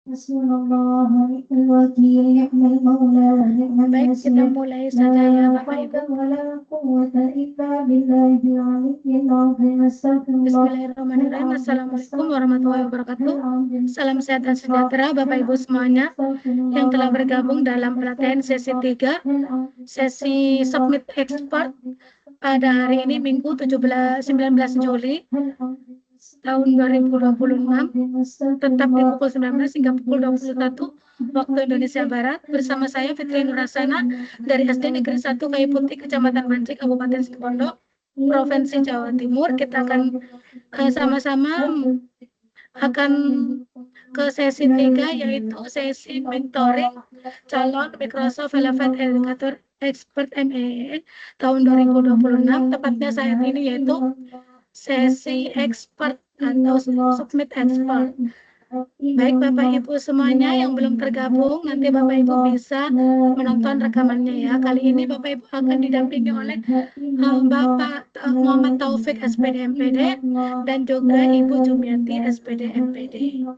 Baik, kita mulai saja ya Bapak Ibu. Bismillahirrahmanirrahim. Assalamualaikum warahmatullahi wabarakatuh. Salam sehat dan sejahtera Bapak Ibu semuanya yang telah bergabung dalam pelatihan sesi 3, sesi Submit Expert pada hari ini Minggu 19 Juli tahun 2026, tetap di pukul 19 hingga pukul 21 waktu Indonesia Barat, bersama saya Fitri Nurasana dari SD Negeri 1 Kayu Putih, Kecamatan Banci, Kabupaten Situbondo, Provinsi Jawa Timur. Kita akan sama-sama akan ke sesi 3, yaitu sesi mentoring calon Microsoft Elevate Educator Expert MEE tahun 2026, tepatnya saat ini, yaitu sesi expert atau submit expert. Baik Bapak Ibu semuanya yang belum tergabung, nanti Bapak Ibu bisa menonton rekamannya ya. Kali ini Bapak Ibu akan didampingi oleh Bapak Muhammad Taufik SPD MPD dan juga Ibu Jumiati SPD MPD.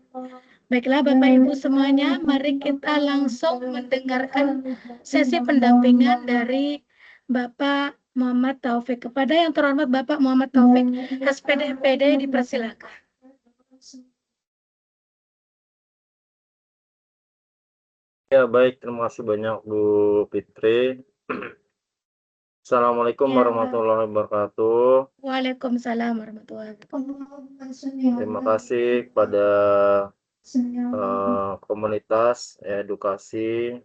Baiklah Bapak Ibu semuanya, mari kita langsung mendengarkan sesi pendampingan dari Bapak Muhammad Taufik. Kepada yang terhormat Bapak Muhammad Taufik SPD MPD, dipersilakan. Ya, baik. Terima kasih banyak Bu Fitri. Assalamualaikum warahmatullahi wabarakatuh. Waalaikumsalam warahmatullahi wabarakatuh. Terima kasih kepada komunitas edukasi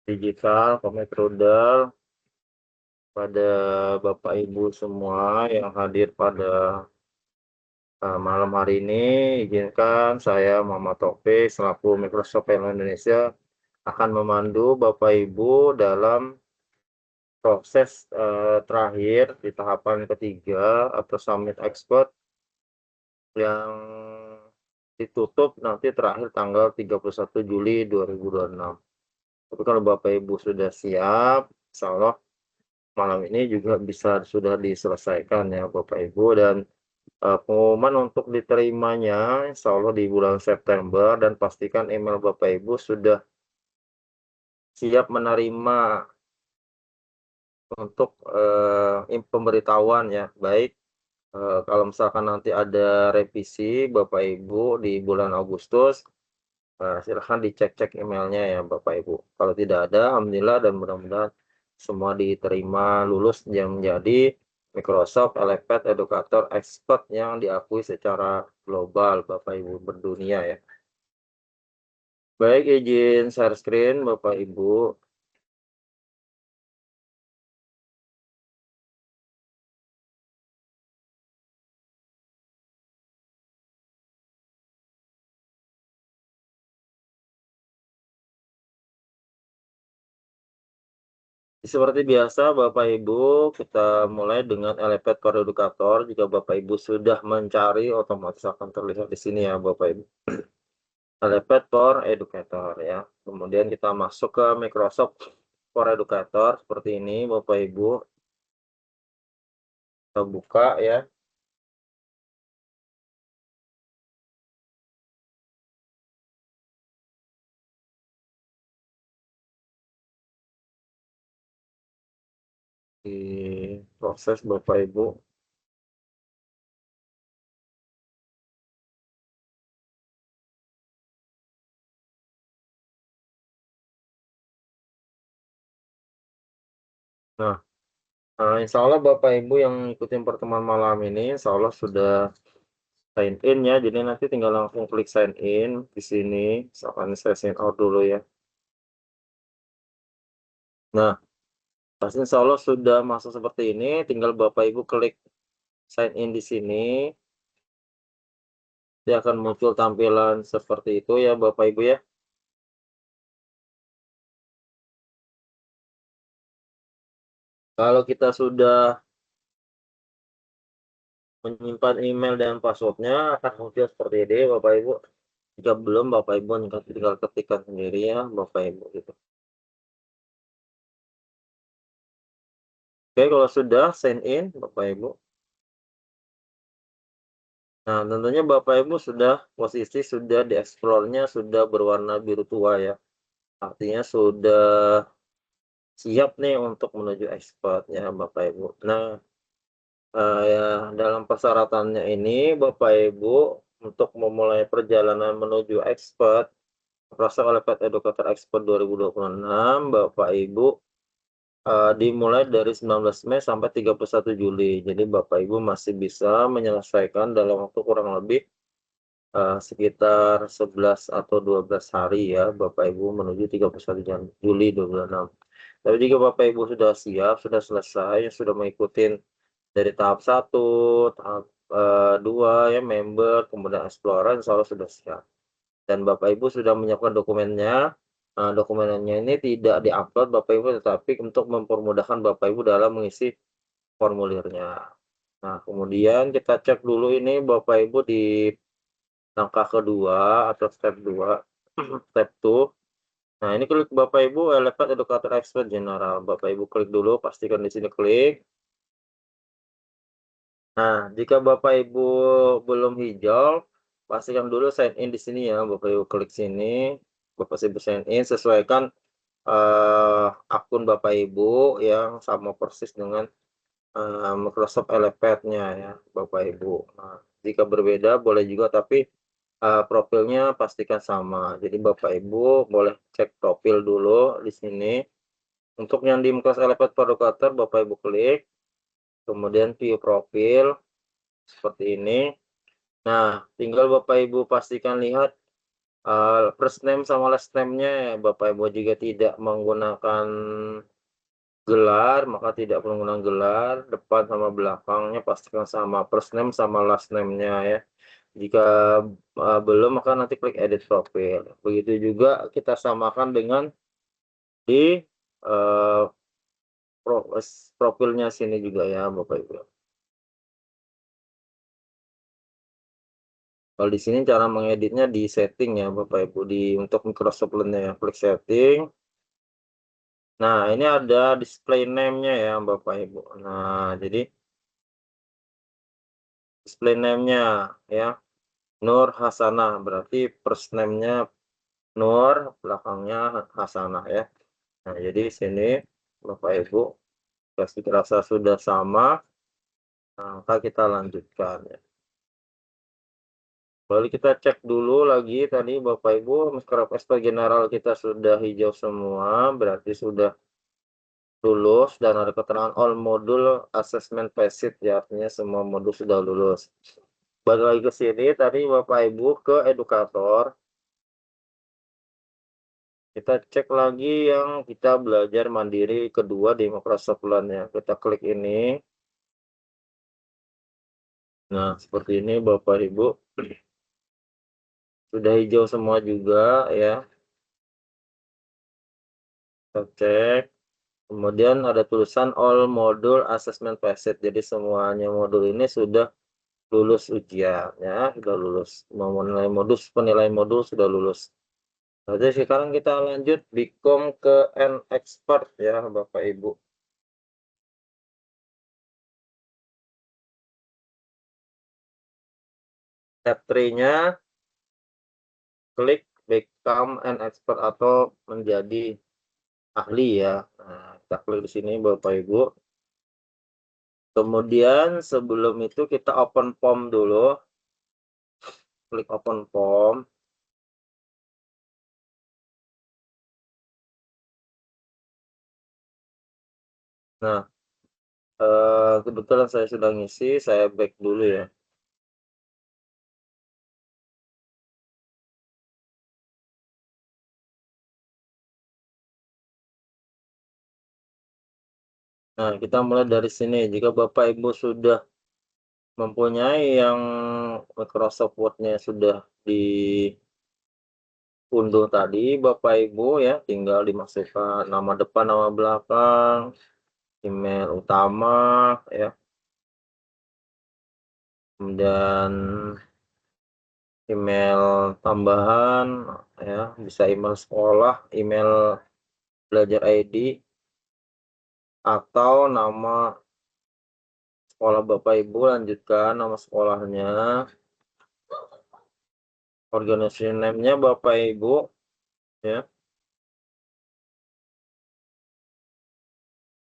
digital Komit Rudal, pada Bapak Ibu semua yang hadir pada malam hari ini. Izinkan saya Muhammad Taufik selaku Microsoft Indonesia akan memandu Bapak Ibu dalam proses terakhir di tahapan ketiga atau Summit Expert yang ditutup nanti terakhir tanggal 31 Juli 2026. Tapi kalau Bapak Ibu sudah siap, insya Allah malam ini juga sudah diselesaikan ya Bapak Ibu, dan pengumuman untuk diterimanya insya Allah di bulan September, dan pastikan email Bapak Ibu sudah siap menerima untuk pemberitahuan ya, baik kalau misalkan nanti ada revisi Bapak Ibu di bulan Agustus, silahkan dicek-cek emailnya ya Bapak Ibu. Kalau tidak ada, alhamdulillah, dan mudah-mudahan semua diterima lulus yang menjadi Microsoft Elevate Educator Expert yang diakui secara global Bapak Ibu berdunia ya. Baik, izin share screen Bapak Ibu. Seperti biasa Bapak Ibu, kita mulai dengan Elevate for Educator. Jika Bapak Ibu sudah mencari, otomatis akan terlihat di sini ya Bapak Ibu. Elevate for Educator ya. Kemudian kita masuk ke Microsoft for Educator seperti ini Bapak Ibu. Kita buka ya. Di proses Bapak Ibu. Nah, insya Allah Bapak Ibu yang ikutin pertemuan malam ini, insya Allah sudah sign in ya. Jadi nanti tinggal langsung klik sign in di sini. Misalkan saya sign out dulu ya. Nah, pas insya Allah sudah masuk seperti ini, tinggal Bapak Ibu klik sign in di sini. Dia akan muncul tampilan seperti itu ya Bapak Ibu ya. Kalau kita sudah menyimpan email dan passwordnya, akan muncul seperti ini Bapak Ibu. Jika belum, Bapak Ibu tinggal ketikkan sendiri ya Bapak Ibu gitu. Oke, kalau sudah sign in Bapak Ibu, Nah, tentunya Bapak Ibu posisi sudah di explore-nya sudah berwarna biru tua ya. Artinya sudah siap nih untuk menuju expert ya Bapak Ibu. Nah, ya dalam persyaratannya ini Bapak Ibu untuk memulai perjalanan menuju expert, Rasa oleh Pet Educator Expert 2026, Bapak Ibu dimulai dari 19 Mei sampai 31 Juli. Jadi Bapak Ibu masih bisa menyelesaikan dalam waktu kurang lebih sekitar 11 atau 12 hari ya Bapak Ibu menuju 31 Juli 2026. Tapi jika Bapak Ibu sudah siap, sudah selesai, sudah mengikuti dari tahap 1, tahap 2 ya member, kemudian explorer, insya Allah sudah siap. Dan Bapak Ibu sudah menyiapkan dokumennya. Dokumennya ini tidak di-upload Bapak Ibu, tetapi untuk mempermudahkan Bapak Ibu dalam mengisi formulirnya. Nah, kemudian kita cek dulu ini Bapak Ibu di langkah kedua atau step 2, step 2. Nah, ini klik Bapak Ibu Elevate Educator Expert General. Bapak Ibu klik dulu, pastikan di sini klik. Nah, jika Bapak Ibu belum hijau, pastikan dulu sign in di sini ya. Bapak Ibu klik sini, Bapak Ibu sign in, sesuaikan akun Bapak Ibu yang sama persis dengan Microsoft Elevate-nya ya, Bapak Ibu. Nah, jika berbeda boleh juga, tapi profilnya pastikan sama. Jadi Bapak Ibu boleh cek profil dulu di sini. Untuk yang di Microsoft Elevate Educator, Bapak Ibu klik, kemudian view profil seperti ini. Nah, tinggal Bapak Ibu pastikan lihat first name sama last name-nya ya. Bapak Ibu juga tidak menggunakan gelar, maka tidak perlu menggunakan gelar. Depan sama belakangnya pastikan sama, first name sama last name-nya ya. Jika belum, maka nanti klik edit profil. Begitu juga kita samakan dengan di uh, profilnya sini juga ya Bapak Ibu. Kalau di sini cara mengeditnya di setting ya Bapak Ibu, untuk Microsoft Learn ya, klik setting. Nah, ini ada display name-nya ya Bapak Ibu. Nah, jadi display name-nya ya Nur Hasanah, berarti first name-nya Nur, belakangnya Hasanah ya. Nah, jadi sini Bapak Ibu pasti terasa sudah sama. Nah, maka kita lanjutkan ya. Lalu kita cek dulu lagi tadi Bapak Ibu, Microsoft Expert General kita sudah hijau semua, berarti sudah lulus dan ada keterangan all module assessment passed ya, artinya semua modul sudah lulus. Balik lagi ke sini tadi Bapak Ibu ke edukator. Kita cek lagi yang kita belajar mandiri kedua di Microsoft Learn ya. Kita klik ini. Nah, seperti ini Bapak Ibu. Sudah hijau semua juga ya. Kita cek. Kemudian ada tulisan all module assessment passed. Jadi semuanya modul ini sudah lulus ujian ya, sudah lulus. Penilaian modul sudah lulus. Jadi sekarang kita lanjut become ke an expert ya Bapak Ibu. Step 3-nya klik become an expert atau menjadi ahli ya. Nah, kita klik di sini Bapak Ibu. Kemudian sebelum itu kita open form dulu. Klik open form. Nah, kebetulan saya sudah ngisi, saya back dulu ya. Nah, kita mulai dari sini. Jika Bapak Ibu sudah mempunyai yang Microsoft Word-nya sudah diunduh tadi, Bapak Ibu ya, tinggal dimasukkan nama depan, nama belakang, email utama ya, kemudian email tambahan ya, bisa email sekolah, email belajar ID, atau nama sekolah Bapak Ibu, lanjutkan nama sekolahnya. Organization name-nya Bapak Ibu ya.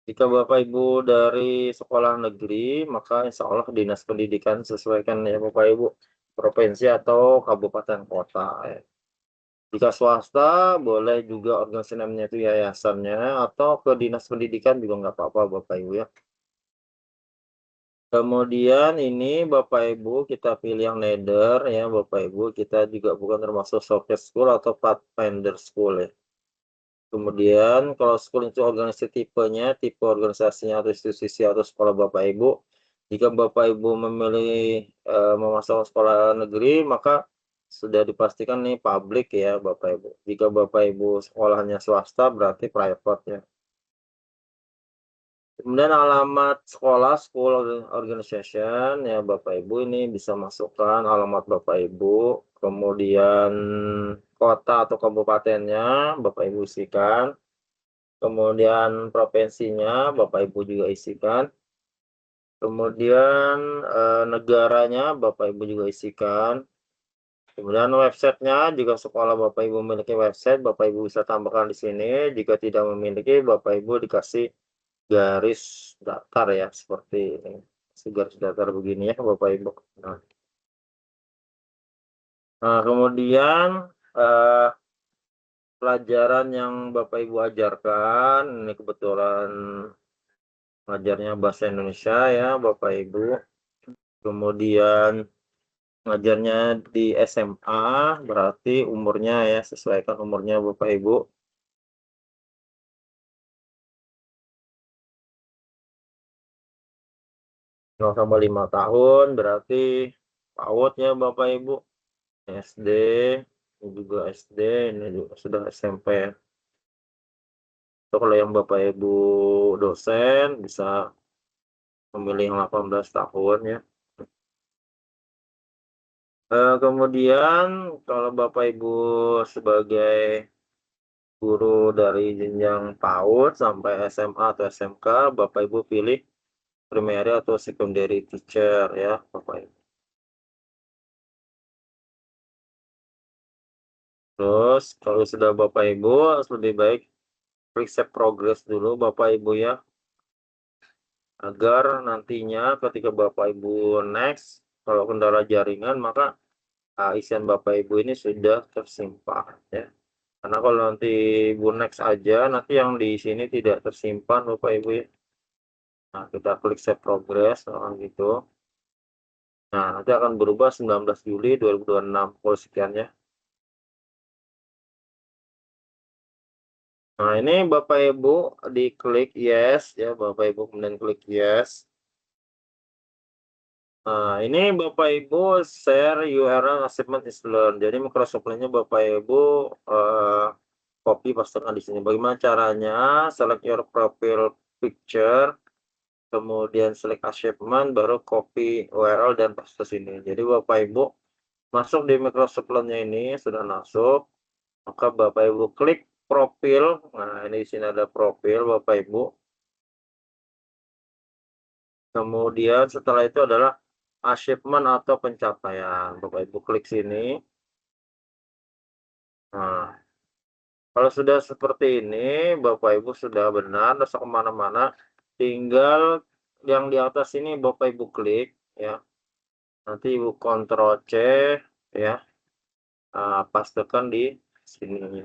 Jika Bapak Ibu dari sekolah negeri, maka insya Allah Dinas Pendidikan sesuaikan ya Bapak Ibu, provinsi atau kabupaten kota ya. Jika swasta, boleh juga organisasi namanya itu yayasannya, atau ke Dinas Pendidikan juga nggak apa-apa Bapak Ibu ya. Kemudian ini Bapak Ibu kita pilih yang nether ya Bapak Ibu, kita juga bukan termasuk socket school atau pathfinder school ya. Kemudian kalau school itu organisasi tipenya, tipe organisasinya atau institusi atau sekolah Bapak Ibu. Jika Bapak Ibu memilih memasukkan sekolah negeri, maka sudah dipastikan nih publik ya Bapak Ibu. Jika Bapak Ibu sekolahnya swasta berarti private ya. Kemudian alamat sekolah, school organization ya Bapak Ibu ini bisa masukkan alamat Bapak Ibu, kemudian kota atau kabupatennya Bapak Ibu isikan. Kemudian provinsinya Bapak Ibu juga isikan. Kemudian negaranya Bapak Ibu juga isikan. Kemudian websitenya, jika sekolah Bapak Ibu memiliki website, Bapak Ibu bisa tambahkan di sini. Jika tidak memiliki, Bapak Ibu dikasih garis datar ya, seperti ini. Garis datar begini ya Bapak Ibu. Nah kemudian pelajaran yang Bapak Ibu ajarkan, ini kebetulan ngajarnya bahasa Indonesia ya Bapak Ibu. Kemudian ngajarnya di SMA, berarti umurnya ya sesuaikan umurnya Bapak Ibu. 0 sampai 5 tahun berarti PAUD ya Bapak Ibu. SD, ini juga SD, ini juga sudah SMP. So, kalau yang Bapak Ibu dosen bisa memilih yang 18 tahun ya. Kemudian kalau Bapak Ibu sebagai guru dari jenjang PAUD sampai SMA atau SMK, Bapak Ibu pilih primary atau secondary teacher ya Bapak Ibu. Terus kalau sudah Bapak Ibu harus lebih baik klik save progress dulu Bapak Ibu ya. Agar nantinya ketika Bapak Ibu next, kalau kendala jaringan maka isian Bapak Ibu ini sudah tersimpan ya. Karena kalau nanti Ibu next aja, nanti yang di sini tidak tersimpan Bapak Ibu ya. Nah, kita klik save progress, gitu. Nah, nanti akan berubah 19 Juli 2026 kalau sekiannya. Nah, ini Bapak Ibu diklik yes ya, Bapak Ibu kemudian klik yes. Nah, ini Bapak Ibu share URL assignment is learned. Jadi Microsoft Link-nya Bapak Ibu copy pastekan di sini. Bagaimana caranya? Select your profile picture, kemudian select achievement, baru copy URL dan paste sini. Jadi Bapak Ibu masuk di Microsoft Link-nya ini sudah masuk, maka Bapak Ibu klik profil. Nah, ini di sini ada profil Bapak Ibu. Kemudian setelah itu adalah achievement atau pencapaian. Bapak Ibu klik sini. Nah, kalau sudah seperti ini, Bapak Ibu sudah benar, terus kemana-mana, tinggal yang di atas ini Bapak Ibu klik, ya. Nanti Ibu Ctrl C, ya, pastekan di sini.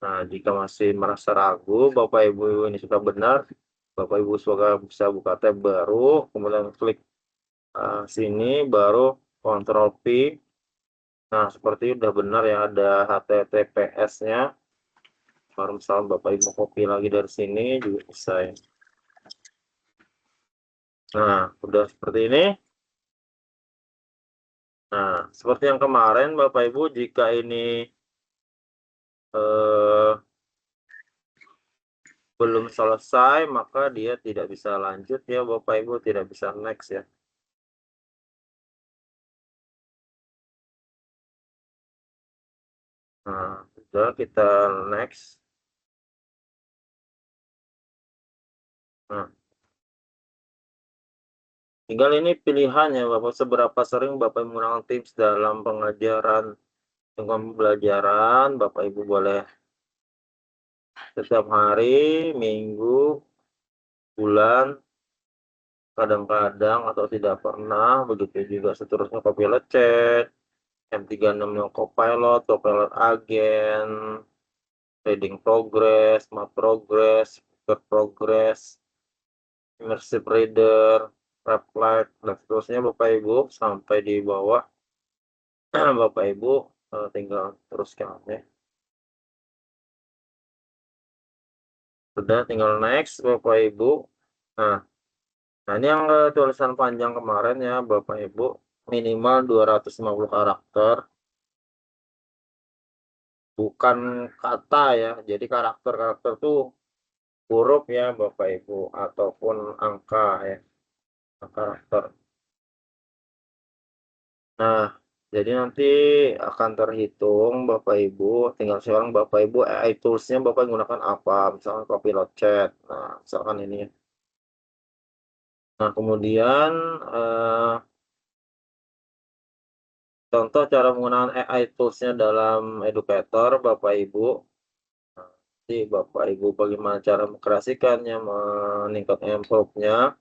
Nah, jika masih merasa ragu, Bapak Ibu ini sudah benar, Bapak Ibu bisa buka tab baru, kemudian klik sini, baru Ctrl P. Nah, seperti udah benar ya, ada HTTPS-nya. Baru misalnya Bapak Ibu copy lagi dari sini juga bisa ya. Nah, udah seperti ini. Nah, seperti yang kemarin Bapak Ibu, jika ini belum selesai, maka dia tidak bisa lanjut ya Bapak Ibu, tidak bisa next ya. Nah, sudah kita next. Nah, Tinggal ini pilihannya Bapak, seberapa sering Bapak menggunakan Teams dalam pengajaran dengan pembelajaran. Bapak Ibu boleh setiap hari, minggu, bulan, kadang-kadang atau tidak pernah, begitu juga seterusnya Copilot Chat, M36 Copilot, Copilot Agent, Reading Progress, Math Progress, Speaker Progress, Immersive Reader, Reply, dan seterusnya Bapak Ibu sampai di bawah. Bapak Ibu tinggal teruskan ya. Sudah, tinggal next Bapak Ibu. Nah, ini yang tulisan panjang kemarin ya Bapak Ibu, minimal 250 karakter. Bukan kata ya. Jadi karakter-karakter tuh huruf ya Bapak Ibu ataupun angka ya, karakter. Nah, jadi nanti akan terhitung Bapak Ibu, tinggal sekarang Bapak Ibu AI tools-nya Bapak gunakan apa? Misalkan Copilot Chat. Nah, misalkan ini. Nah, kemudian contoh cara penggunaan AI tools-nya dalam educator Bapak Ibu. Jadi Bapak Ibu bagaimana cara mengkreasikannya, meningkatkan improve-nya.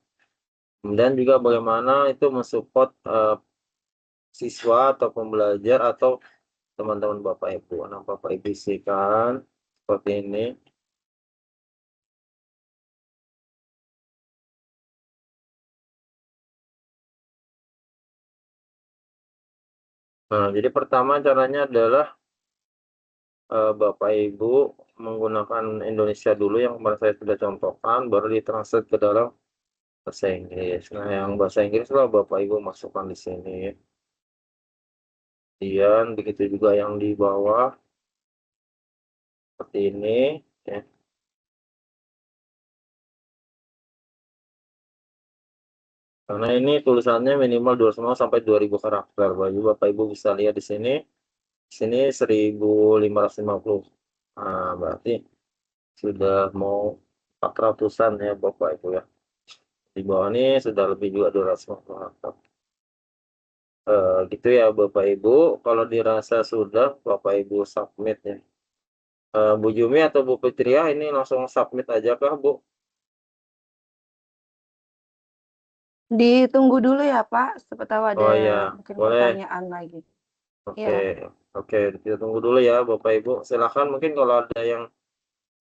Kemudian juga bagaimana itu mensupport siswa atau pembelajar atau teman-teman Bapak Ibu. Nah, Bapak Ibu isikan seperti ini. Nah, jadi pertama caranya adalah Bapak Ibu menggunakan Indonesia dulu yang kemarin saya sudah contohkan, baru ditranslate ke dalam bahasa Inggris. Nah, yang bahasa Inggris lah Bapak Ibu masukkan di sini. Kemudian begitu juga yang di bawah seperti ini. Ya. Karena ini tulisannya minimal 200 sampai 2000 karakter. Bapak Ibu bisa lihat di sini. Di sini 1550. Nah, berarti sudah mau 400-an ya Bapak Ibu ya. Di bawah ini sudah lebih juga 250 karakter. Gitu ya Bapak Ibu. Kalau dirasa sudah, Bapak Ibu submit ya. Bu Jumi atau Bu Fitria ini langsung submit aja kah Bu? Ditunggu dulu ya Pak, siapa tahu ada Oh ya, mungkin boleh. pertanyaan lagi. Oke, Ya, oke, kita tunggu dulu ya Bapak Ibu. Silakan mungkin kalau ada yang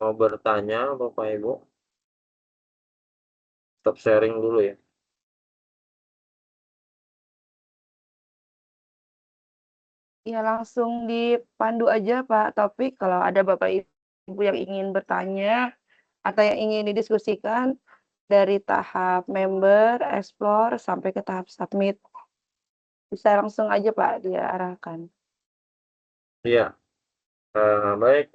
mau bertanya Bapak Ibu, stop sharing dulu ya. ya langsung dipandu aja Pak Taufik kalau ada Bapak Ibu yang ingin bertanya atau yang ingin didiskusikan dari tahap member, explore sampai ke tahap submit. Bisa langsung aja Pak dia arahkan. Iya, baik.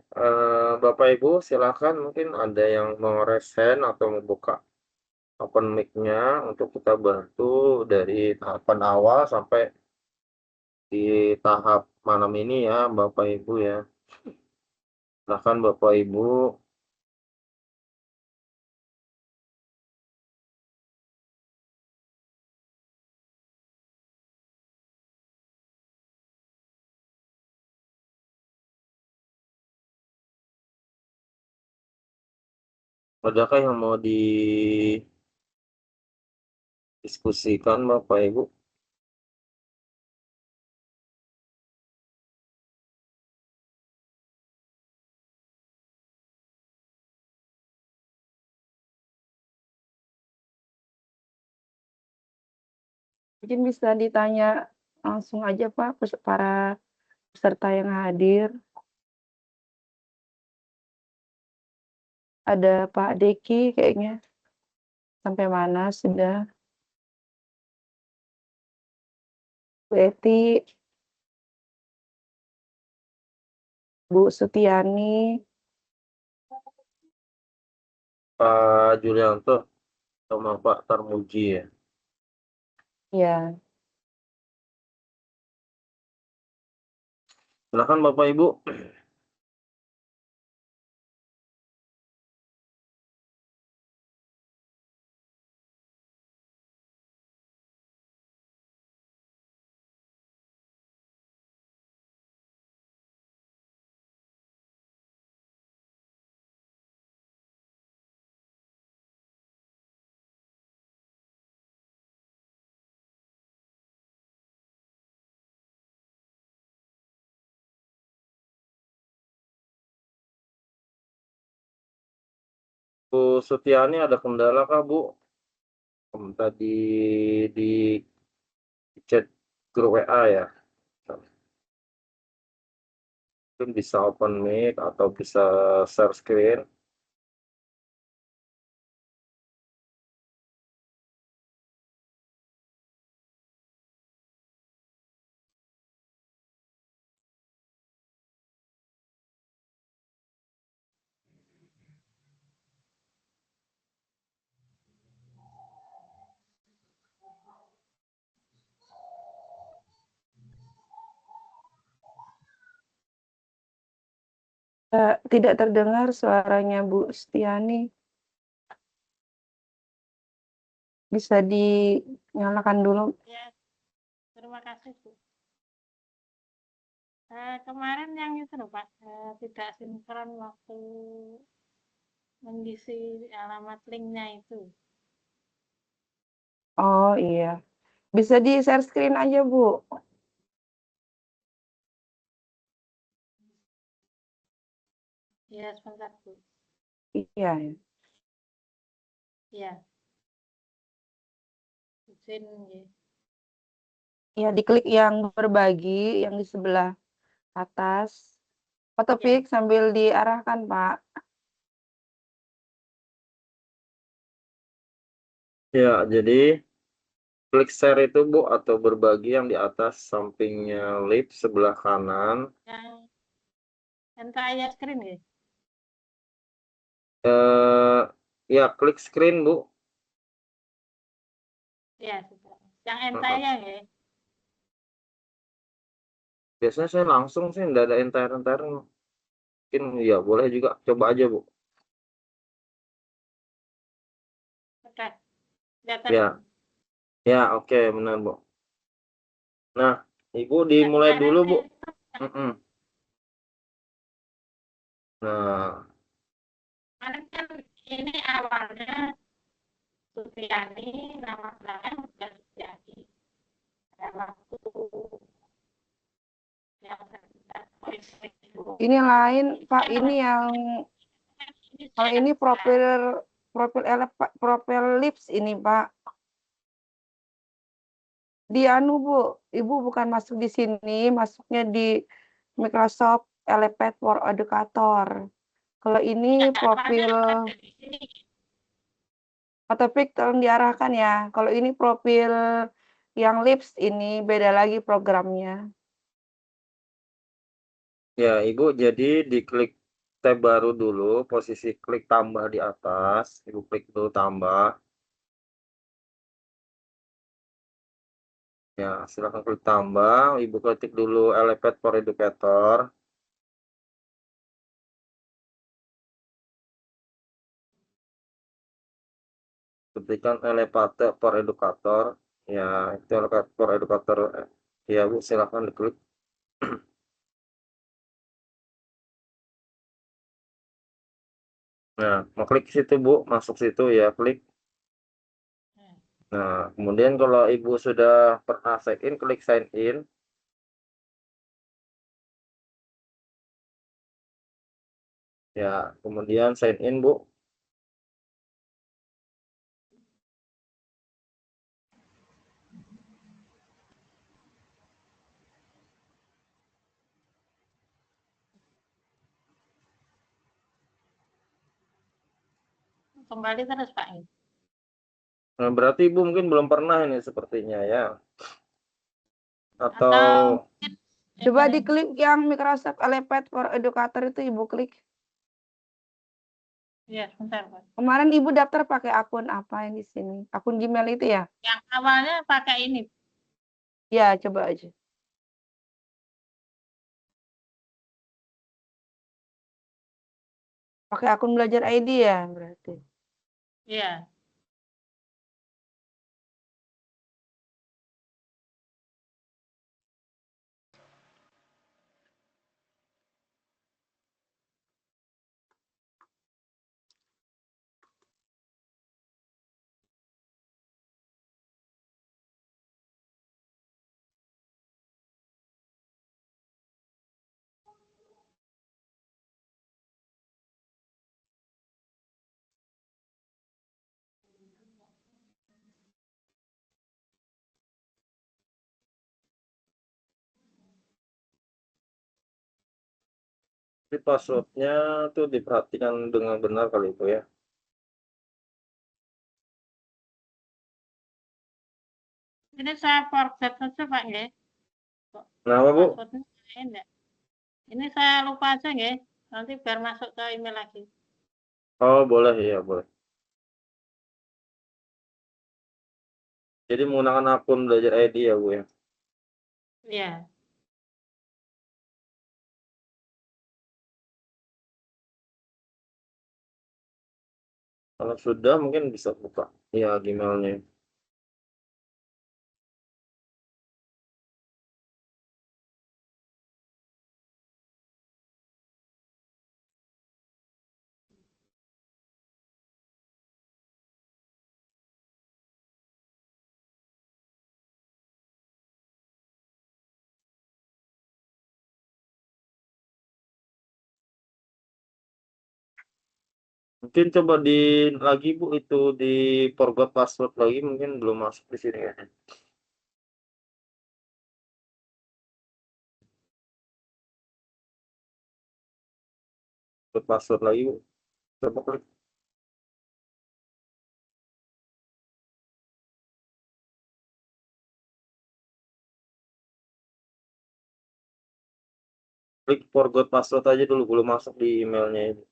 Bapak Ibu silakan mungkin ada yang mau raise hand atau membuka open mic-nya untuk kita bantu dari tahapan awal sampai di tahap malam ini ya Bapak Ibu ya. Silakan Bapak Ibu. Adakah yang mau didiskusikan Bapak Ibu? Mungkin bisa ditanya langsung aja Pak para peserta yang hadir. Ada Pak Deki kayaknya. Sampai mana sudah? Bu Eti, Bu Sutiani, Pak Julianto sama Pak Tarmuji ya. ya. Silakan Bapak Ibu. Bu Sutiani ada kendala kah, Bu? Tadi di chat grup WA ya. Mungkin bisa open mic atau bisa share screen. Tidak terdengar suaranya Bu Setiani. Bisa dinyalakan dulu. Ya, terima kasih, Bu. Kemarin yang itu loh, Pak, tidak sinkron waktu mengisi alamat linknya itu. Oh iya. Bisa di share screen aja, Bu. Ya, sebentar, Bu. Iya. Ya, izin ya. Ya, diklik yang berbagi yang di sebelah atas. Fotopic sambil diarahkan, Pak. Ya, jadi klik share itu, Bu, atau berbagi yang di atas sampingnya lip sebelah kanan. Yang entire screen ya. Ya, klik screen, Bu. Ya, sudah. Yang entire ya. Biasanya saya langsung sih, nggak ada entire-entire. Mungkin ya boleh juga, coba aja, Bu. Sudah. Kelihatan, Ya, Bu. ya, oke, benar, Bu. Nah, Ibu Ya, dimulai dulu, Bu. itu Mm-mm. Nah, kemarin kan ini awalnya Sufiani, nama belakang bukan Sutiani. Waktu yang Ini lain, Pak. Ini yang kalau ini profil profil lips ini, Pak. Di anu, Bu. Ibu bukan masuk di sini, masuknya di Microsoft Elevate for Educator. Kalau ini profil Fotopic tolong diarahkan ya. Kalau ini profil yang lips ini beda lagi programnya. ya, Ibu jadi diklik tab baru dulu, posisi klik tambah di atas. Ibu klik dulu tambah. Ya, silakan klik tambah. Ibu ketik dulu Elevate for Educator. Ketikkan Elevate for Educator. Ya, itu Elevate for Educator. Ya, Bu, silakan diklik. Nah, mau klik situ, Bu, masuk situ ya, klik. Nah, kemudian kalau Ibu sudah pernah sign in, klik sign in. Ya, kemudian sign in, Bu. kembali terus, Pak. Nah, berarti Ibu mungkin belum pernah ini sepertinya ya. Atau Atau Coba diklik yang Microsoft Elevate for Educator itu Ibu klik. ya, sebentar, Pak. Kemarin Ibu daftar pakai akun apa yang di sini? Akun Gmail itu ya? Yang awalnya pakai ini. Ya, coba aja. Pakai akun belajar ID ya berarti. Iya. Tapi passwordnya tuh diperhatikan dengan benar kali itu ya. Ini saya forget saja Pak nggih. Kok Kenapa Bu? passwordnya saya enggak. Ini saya lupa aja nggih. Nanti biar masuk ke email lagi. Oh boleh ya boleh. Jadi menggunakan akun belajar ID ya Bu ya. Iya. Kalau sudah mungkin bisa buka ya Gmailnya. Mungkin coba di lagi Bu itu di forgot password lagi mungkin belum masuk di sini ya. Forgot password lagi Bu. Coba klik. Klik forgot password aja dulu belum masuk di emailnya ini.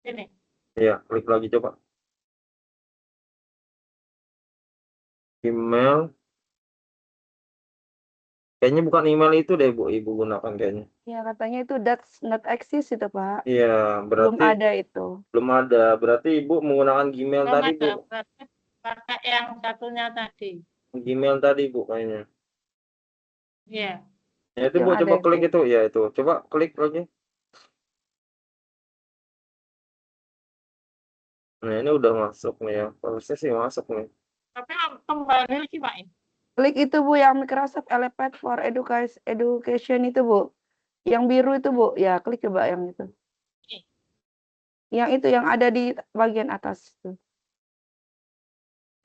Ini. Ya, klik lagi coba. Email. Kayaknya bukan email itu deh Bu, Ibu gunakan kayaknya. Ya katanya itu does not exist itu Pak. Iya, Belum berarti ada itu. belum ada. Berarti Ibu menggunakan Gmail Belum tadi Bu. ada. Berarti pakai yang satunya tadi. Gmail tadi Bu kayaknya. Iya. Ya itu Yang Bu ada coba klik Bu. itu ya itu. Coba klik lagi. Nah, ini udah masuk nih ya. Harusnya sih masuk nih. Tapi kembali lagi Pak. Klik itu Bu yang Microsoft Elevate for Education itu Bu. Yang biru itu Bu. Ya klik coba yang itu. Ini. Yang itu yang ada di bagian atas itu.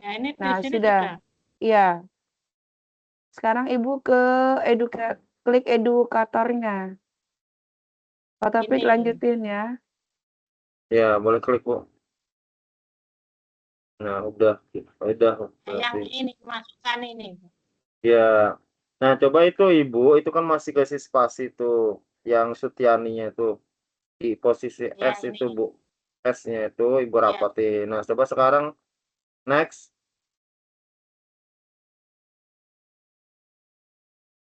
Ya ini di Nah sini sudah. sudah. Iya. Sekarang Ibu ke klik edukatornya. Pak Taufik Ini. lanjutin ya. Ya, boleh klik Bu. Nah, udah Yang berarti. ini masukkan ini. Ya. Nah, coba itu Ibu, itu kan masih kasih spasi tuh yang Sutianinya itu di posisi S Yang itu ini. Bu. S-nya itu Ibu Ya. rapatin. Nah, coba sekarang next.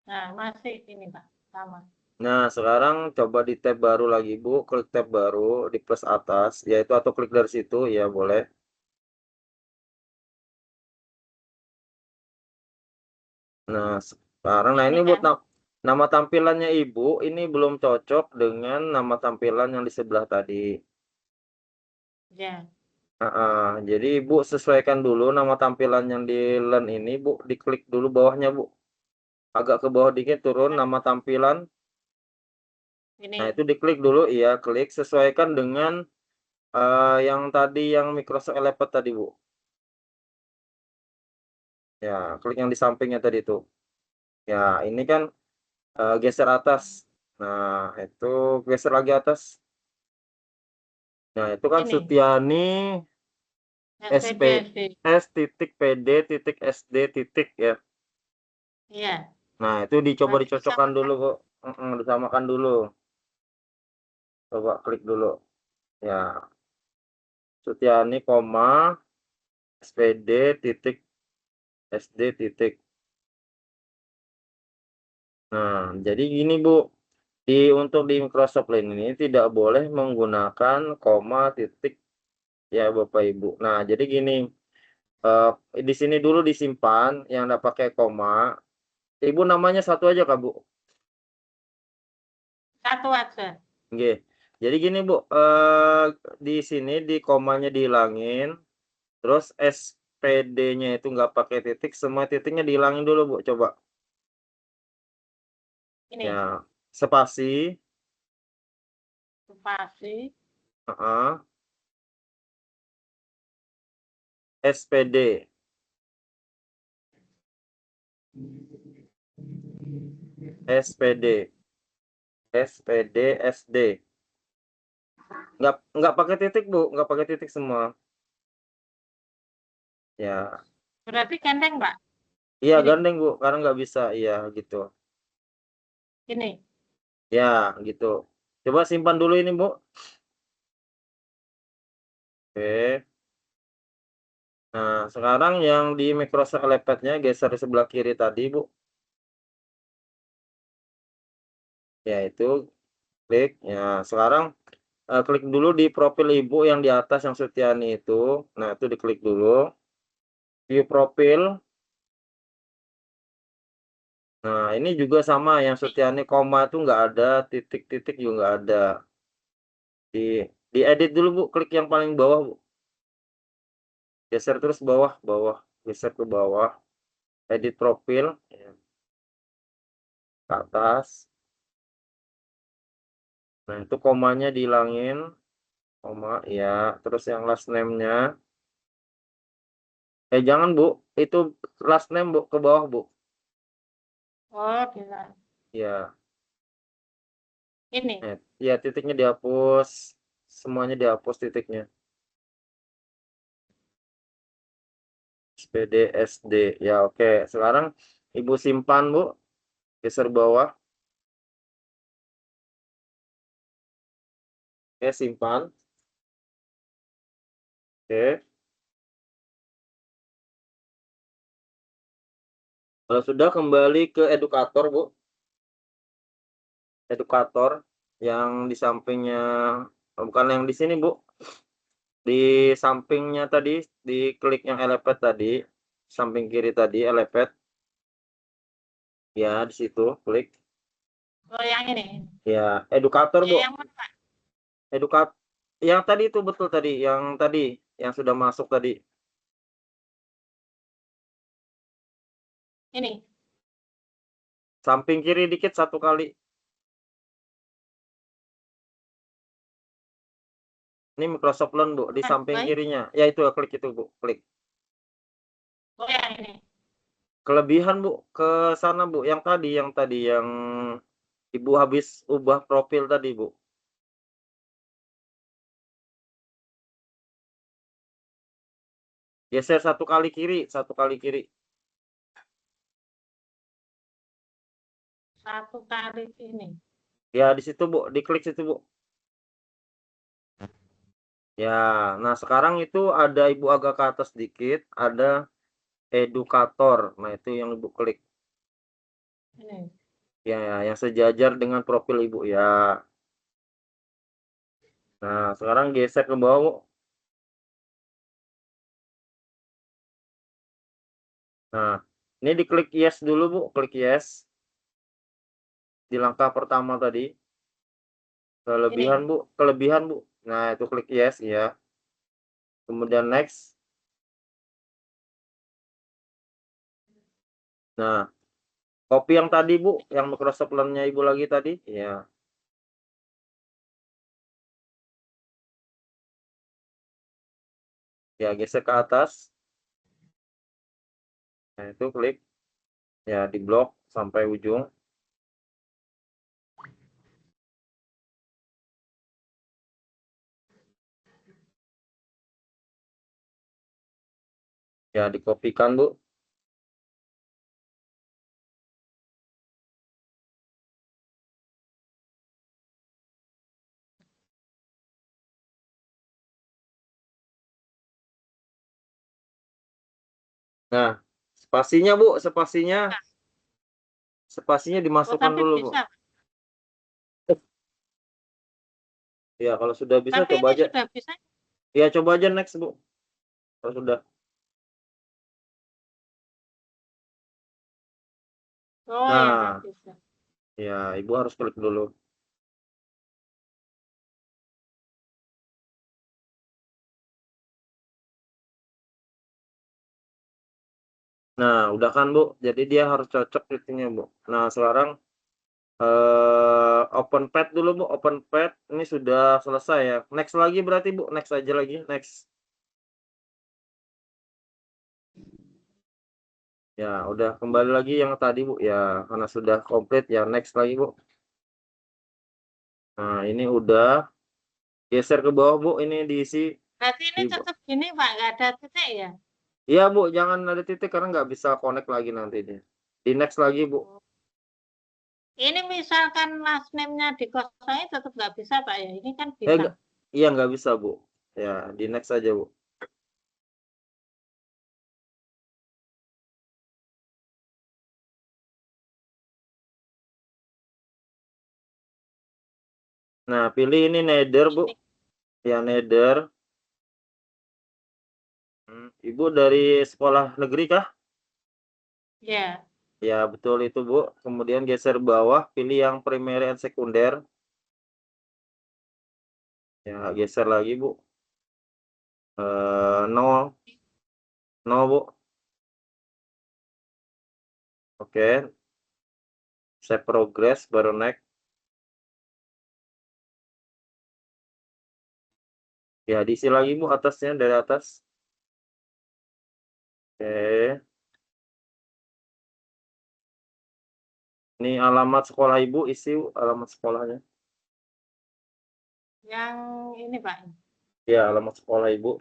Nah, masih ini Pak. Sama. Nah, sekarang coba di tab baru lagi Bu, klik tab baru di plus atas, yaitu atau klik dari situ ya boleh. Nah, sekarang nah ini Ini buat kan. nama tampilannya Ibu ini belum cocok dengan nama tampilan yang di sebelah tadi. Ya. Jadi Ibu sesuaikan dulu nama tampilan yang di Learn ini Bu, diklik dulu bawahnya Bu. Agak ke bawah dikit turun nama tampilan. Nah, Ini. itu diklik dulu iya, klik sesuaikan dengan yang tadi yang Microsoft Elevate tadi Bu. Ya, klik yang di sampingnya tadi tuh. Ya, ini kan geser atas. Nah, itu geser lagi atas. Nah, itu kan Ini. Sutiani SP SPD. S titik PD titik SD titik ya. Iya. Nah, itu dicoba Berarti dicocokkan dulu disamakan. kok. Disamakan dulu. Coba klik dulu. Ya, Sutiani, koma, SPD titik SD titik. Nah, jadi gini Bu. Untuk di Microsoft Learn ini tidak boleh menggunakan koma titik ya Bapak Ibu. Nah, jadi gini. Di sini dulu disimpan yang enggak pakai koma. Ibu namanya satu aja Kak, Bu? Satu aja. Nggih. Jadi gini, Bu, di sini di komanya dihilangin, terus SPD-nya itu nggak pakai titik, semua titiknya dihilangin dulu, Bu, coba. Ini. Ya, spasi, Spasi. heeh, SPD. SPD. SPD SD. Nggak pakai titik, Bu, nggak pakai titik semua. Ya, Berarti gandeng, Pak. iya Ini. gandeng, Bu, karena nggak bisa, iya gitu. Ini. Ya, gitu. Coba simpan dulu ini, Bu. Oke. Nah, sekarang yang di Microsoft iPad-nya geser di sebelah kiri tadi, Bu. Ya, itu klik. Ya, sekarang klik dulu di profil Ibu yang di atas yang Sutiani itu. Nah, itu diklik dulu. View profil. Nah, ini juga sama yang Sutiani, koma itu nggak ada, titik-titik juga nggak ada. Di edit dulu, Bu. Klik yang paling bawah, Bu. Geser terus bawah, geser ke bawah. Edit profil, ya, ke atas. Nah, itu komanya dihilangin. Koma, ya. Terus yang last name-nya. Jangan, Bu. Itu last name, Bu. Ke bawah, Bu. Oh, bisa. Ya. Ini. Ya, titiknya dihapus. Semuanya dihapus titiknya. SPD SD. Ya, oke. Sekarang Ibu simpan, Bu. Geser bawah. Oke, simpan. Oke. Kalau sudah, kembali ke edukator, Bu. Edukator yang di sampingnya, bukan yang di sini, Bu. Di sampingnya tadi, di klik yang elepet tadi, samping kiri tadi elepet. Ya, di situ klik. Oh, yang ini. Ya, edukator, Bu. Yang mana, Pak? Edukat yang tadi itu betul tadi, yang sudah masuk tadi. Ini. Samping kiri dikit satu kali. Ini Microsoft Learn, Bu, di samping kirinya. Ya, itu klik itu, Bu. Klik. Oh, yang ini. Kelebihan, Bu, ke sana, Bu. Yang tadi yang Ibu habis ubah profil tadi, Bu. Geser satu kali kiri. Satu kali ini. Ya, di situ, Bu. Diklik situ, Bu. Ya, nah sekarang itu ada Ibu agak ke atas dikit, ada edukator. Nah, itu yang Ibu klik. Ini. Ya, yang sejajar dengan profil Ibu ya. Nah, sekarang geser ke bawah, Bu. Nah, ini diklik yes dulu, Bu. Klik yes. Di langkah pertama tadi. Kelebihan, Bu. Kelebihan, Bu. Nah, itu klik yes ya. Kemudian next. Nah, copy yang tadi, Bu. Yang Microsoft Learn-nya Ibu lagi tadi. Ya. Ya, geser ke atas. Nah, itu klik. Ya, di blok sampai ujung. Ya, dikopikan, Bu. Nah, spasinya, Bu, spasinya Oh, dimasukkan tapi dulu, Bu. bisa. Ya, kalau sudah bisa Tapi coba ini aja. sudah bisa. Ya, coba aja next, Bu. Kalau sudah. Oh, ya, Nah, bisa. ya, Ibu harus klik dulu. Nah, udah kan, Bu? Jadi dia harus cocok titiknya, Bu. Nah, sekarang open pad dulu, Bu. Open pad ini sudah selesai ya. Next lagi berarti, Bu. Next aja lagi, next. Ya, udah kembali lagi yang tadi, Bu. Ya, karena sudah komplit ya, next lagi, Bu. Nah, ini udah. Geser ke bawah, Bu. Ini diisi. Berarti ini Ibu. tetap gini Pak, nggak ada titik ya? Iya, Bu. Jangan ada titik karena nggak bisa connect lagi nanti dia. Di next lagi, Bu. Ini misalkan last name-nya dikosongin tetap nggak bisa Pak ya? Ini kan bisa. Iya, nggak bisa, Bu. Ya, di next aja, Bu. Nah, pilih ini nether, Bu. Ya, nether. Ibu dari sekolah negeri kah? Ya. Ya, betul itu, Bu. Kemudian geser bawah, pilih yang primary and sekunder. Ya, geser lagi, Bu. 0. 0, Bu. Oke. Save progress, baru next. Ya, diisi lagi, Bu, atasnya dari atas. Oke. Ini alamat sekolah Ibu, isi alamat sekolahnya. Yang ini Pak. Ya, alamat sekolah Ibu.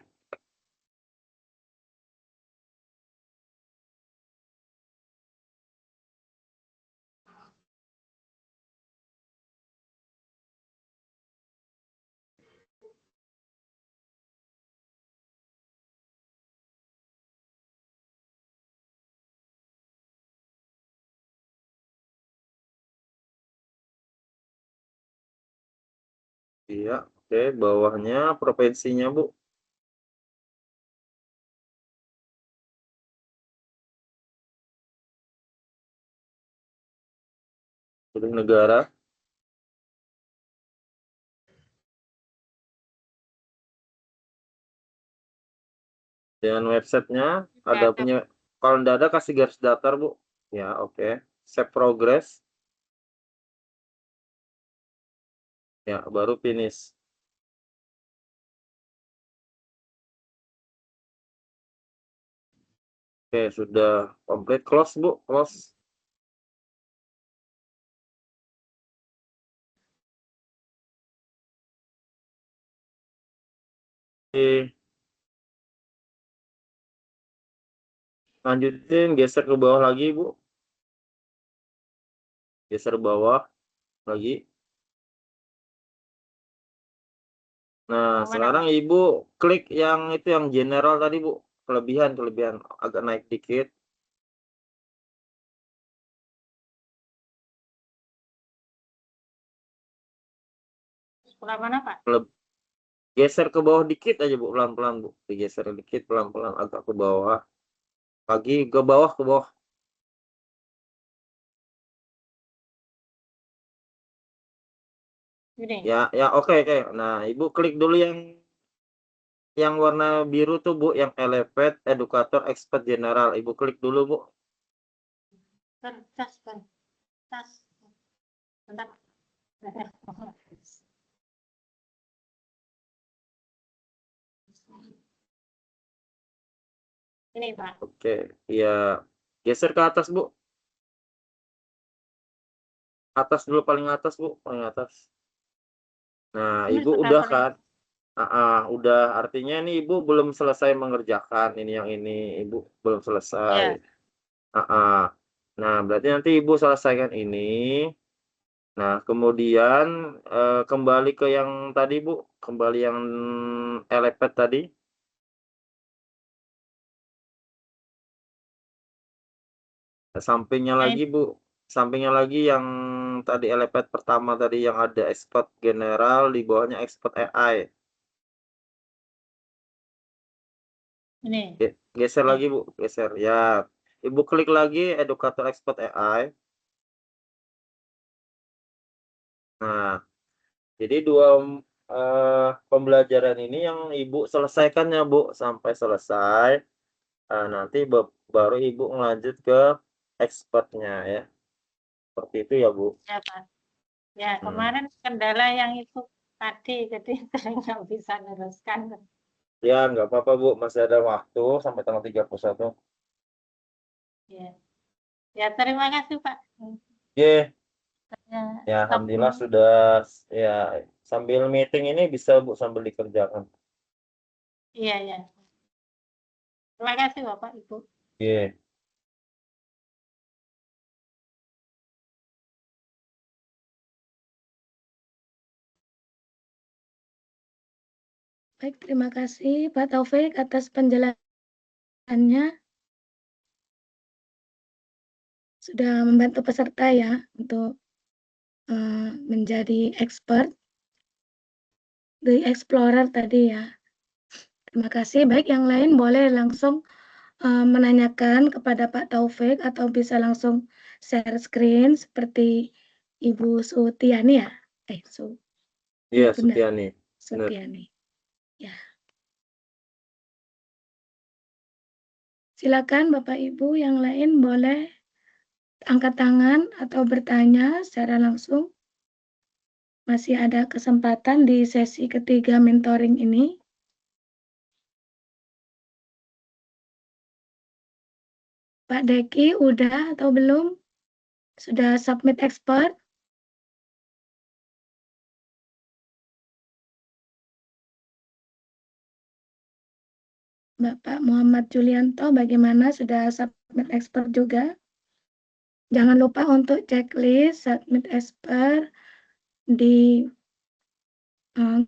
Iya, oke. Bawahnya provinsinya, Bu. Pilih negara. Dan websitenya ada punya. Kalau tidak ada kasih garis datar, Bu. Ya, oke. Save progress. Ya, baru finish. Oke, sudah komplit. Close, Bu. Close. Oke. Lanjutin, geser ke bawah lagi, Bu. Geser bawah lagi. Nah, sekarang Ibu klik yang itu yang general tadi, Bu. Kelebihan agak naik dikit. Sekolah mana Pak? Geser ke bawah dikit aja, Bu, pelan-pelan, Bu. Digeser dikit pelan-pelan agak ke bawah. Lagi ke bawah, ke bawah. Ini. Ya, oke. Nah, Ibu klik dulu yang warna biru tuh, Bu, yang Elevate Educator Expert General. Ibu klik dulu, Bu. Tas. Bentar. Ini Pak. Oke, ya. Geser ke atas, Bu. Atas dulu, paling atas, Bu, paling atas. Nah, Ini Ibu sudah udah paling. kan? Udah, artinya ini Ibu belum selesai mengerjakan ini yang ini, Ibu belum selesai. Ya. Nah, berarti nanti Ibu selesaikan ini. Nah, kemudian kembali ke yang tadi, Bu, kembali yang Elevate tadi. Sampingnya lagi, Bu, sampingnya lagi yang tadi Elevate pertama tadi yang ada expert general, di bawahnya expert AI. Ini. Geser lagi, Bu, geser. Ya, Ibu klik lagi educator expert AI. Nah, jadi dua pembelajaran ini yang Ibu selesaikan ya, Bu, sampai selesai. Nanti baru Ibu ngelanjut ke expertnya ya. Seperti itu ya, Bu. Ya Pak. Ya kemarin kendala yang itu tadi, jadi saya nggak bisa neruskan. Ya, nggak apa-apa, Bu. Masih ada waktu sampai tanggal 31. Ya. Ya terima kasih Pak. Oke. Ya. Ya, alhamdulillah sudah ya sambil meeting ini bisa Bu sambil dikerjakan. Iya, iya. Terima kasih Bapak Ibu. Iya. Baik, terima kasih Pak Taufik atas penjelasannya. Sudah membantu peserta ya untuk menjadi expert di Explorer tadi ya. Terima kasih. Baik, yang lain boleh langsung menanyakan kepada Pak Taufik atau bisa langsung share screen seperti Ibu Sutiani ya. Iya, Benar. Sutiani. Benar. Sutiani. Ya. Silakan Bapak Ibu yang lain boleh angkat tangan atau bertanya secara langsung. Masih ada kesempatan di sesi ketiga mentoring ini. Pak Deki udah atau belum? Sudah submit expert? Bapak Muhammad Julianto bagaimana? Sudah submit expert juga? Jangan lupa untuk checklist submit expert di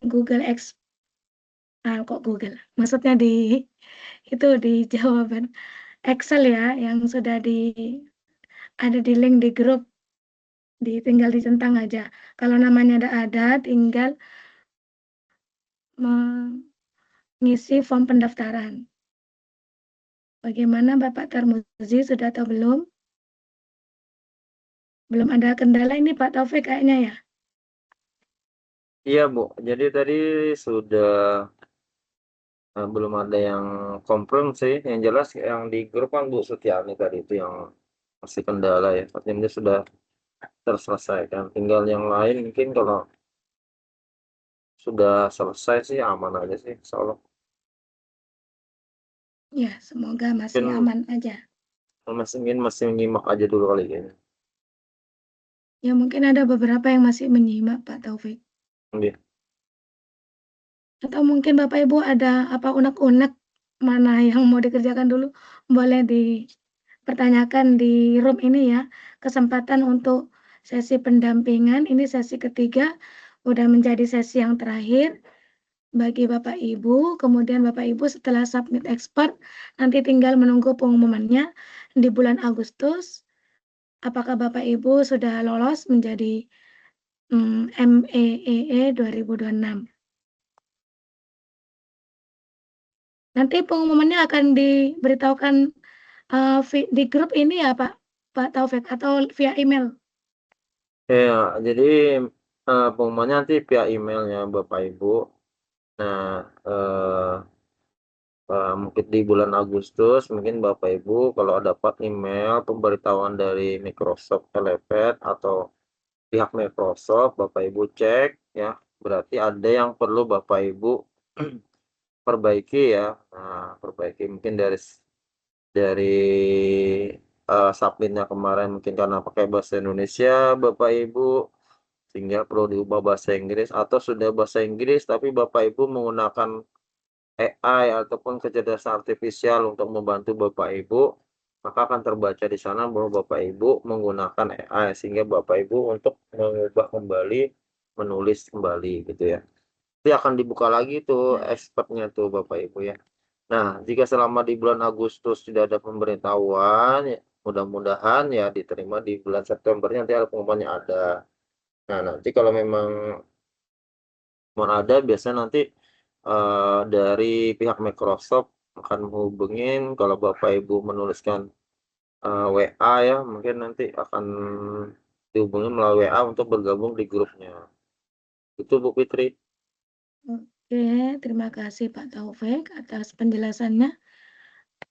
Google X. Kok Google? Maksudnya di itu di jawaban Excel ya, yang sudah ada di link di grup. Tinggal dicentang aja. Kalau namanya ada, tinggal mengisi form pendaftaran. Bagaimana Bapak Tarmuzi, sudah atau belum? Belum ada kendala ini Pak Taufik kayaknya ya? Iya Bu, jadi tadi sudah belum ada yang confirm sih. Yang jelas yang di grup kan Bu Sutiani tadi itu yang masih kendala ya. Artinya dia sudah terselesaikan. Tinggal yang lain mungkin kalau sudah selesai sih aman aja sih, insya Allah. Ya, semoga masih Mungkin aman aja. masih menyimak aja dulu kali ini. Ya, mungkin ada beberapa yang masih menyimak Pak Taufik. Iya. Atau mungkin Bapak Ibu ada apa unek-unek mana yang mau dikerjakan dulu, boleh dipertanyakan di room ini ya. Kesempatan untuk sesi pendampingan, ini sesi ketiga, udah menjadi sesi yang terakhir bagi Bapak Ibu. Kemudian Bapak Ibu setelah submit expert, nanti tinggal menunggu pengumumannya di bulan Agustus. Apakah Bapak Ibu sudah lolos menjadi MEEE 2026. Nanti pengumumannya akan diberitahukan di grup ini ya Pak Taufik, atau via email? Ya, jadi pengumumannya nanti via emailnya Bapak Ibu. Nah, mungkin di bulan Agustus, mungkin Bapak Ibu kalau dapat email pemberitahuan dari Microsoft Elevate atau pihak Microsoft, Bapak Ibu cek ya, berarti ada yang perlu Bapak Ibu perbaiki ya. Nah, perbaiki mungkin dari submitnya kemarin mungkin karena pakai bahasa Indonesia Bapak Ibu, sehingga perlu diubah bahasa Inggris, atau sudah bahasa Inggris tapi Bapak Ibu menggunakan AI ataupun kecerdasan artifisial untuk membantu Bapak Ibu, maka akan terbaca di sana bahwa Bapak Ibu menggunakan AI, sehingga Bapak Ibu untuk mengubah kembali, menulis kembali gitu ya. Nanti akan dibuka lagi tuh expertnya tuh Bapak Ibu ya. Nah, jika selama di bulan Agustus tidak ada pemberitahuan, ya, mudah-mudahan ya diterima di bulan September nanti ada pengumumannya ada. Nah, nanti kalau memang mau ada, biasanya nanti dari pihak Microsoft akan menghubungin, kalau Bapak Ibu menuliskan WA ya, mungkin nanti akan dihubungi melalui WA untuk bergabung di grupnya. Itu Bu Fitri. Oke, terima kasih Pak Taufik atas penjelasannya,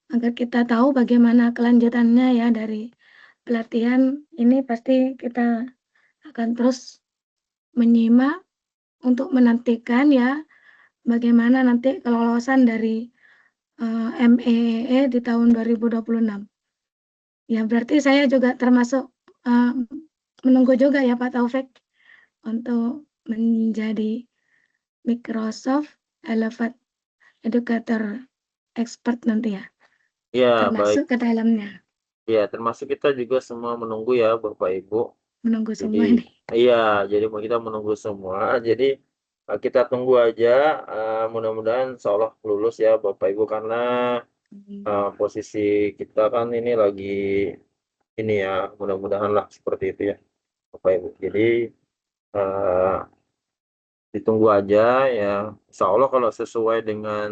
agar kita tahu bagaimana kelanjutannya ya dari pelatihan ini. Pasti kita akan terus menyimak untuk menantikan ya bagaimana nanti kelolosan dari MEEE di tahun 2026. Ya, berarti saya juga termasuk menunggu juga ya Pak Taufik untuk menjadi Microsoft Elevate Educator Expert nanti ya, Ya, baik. termasuk ke dalamnya, Ya, termasuk kita juga semua menunggu ya, Bapak Ibu. menunggu semua Jadi, ini. iya, jadi kita menunggu semua. Jadi, kita tunggu aja. Mudah-mudahan insya Allah lulus ya, Bapak Ibu, karena posisi kita kan ini lagi ini ya, mudah-mudahan lah seperti itu ya, Bapak Ibu. Jadi, eh, ditunggu aja ya. Insya Allah kalau sesuai dengan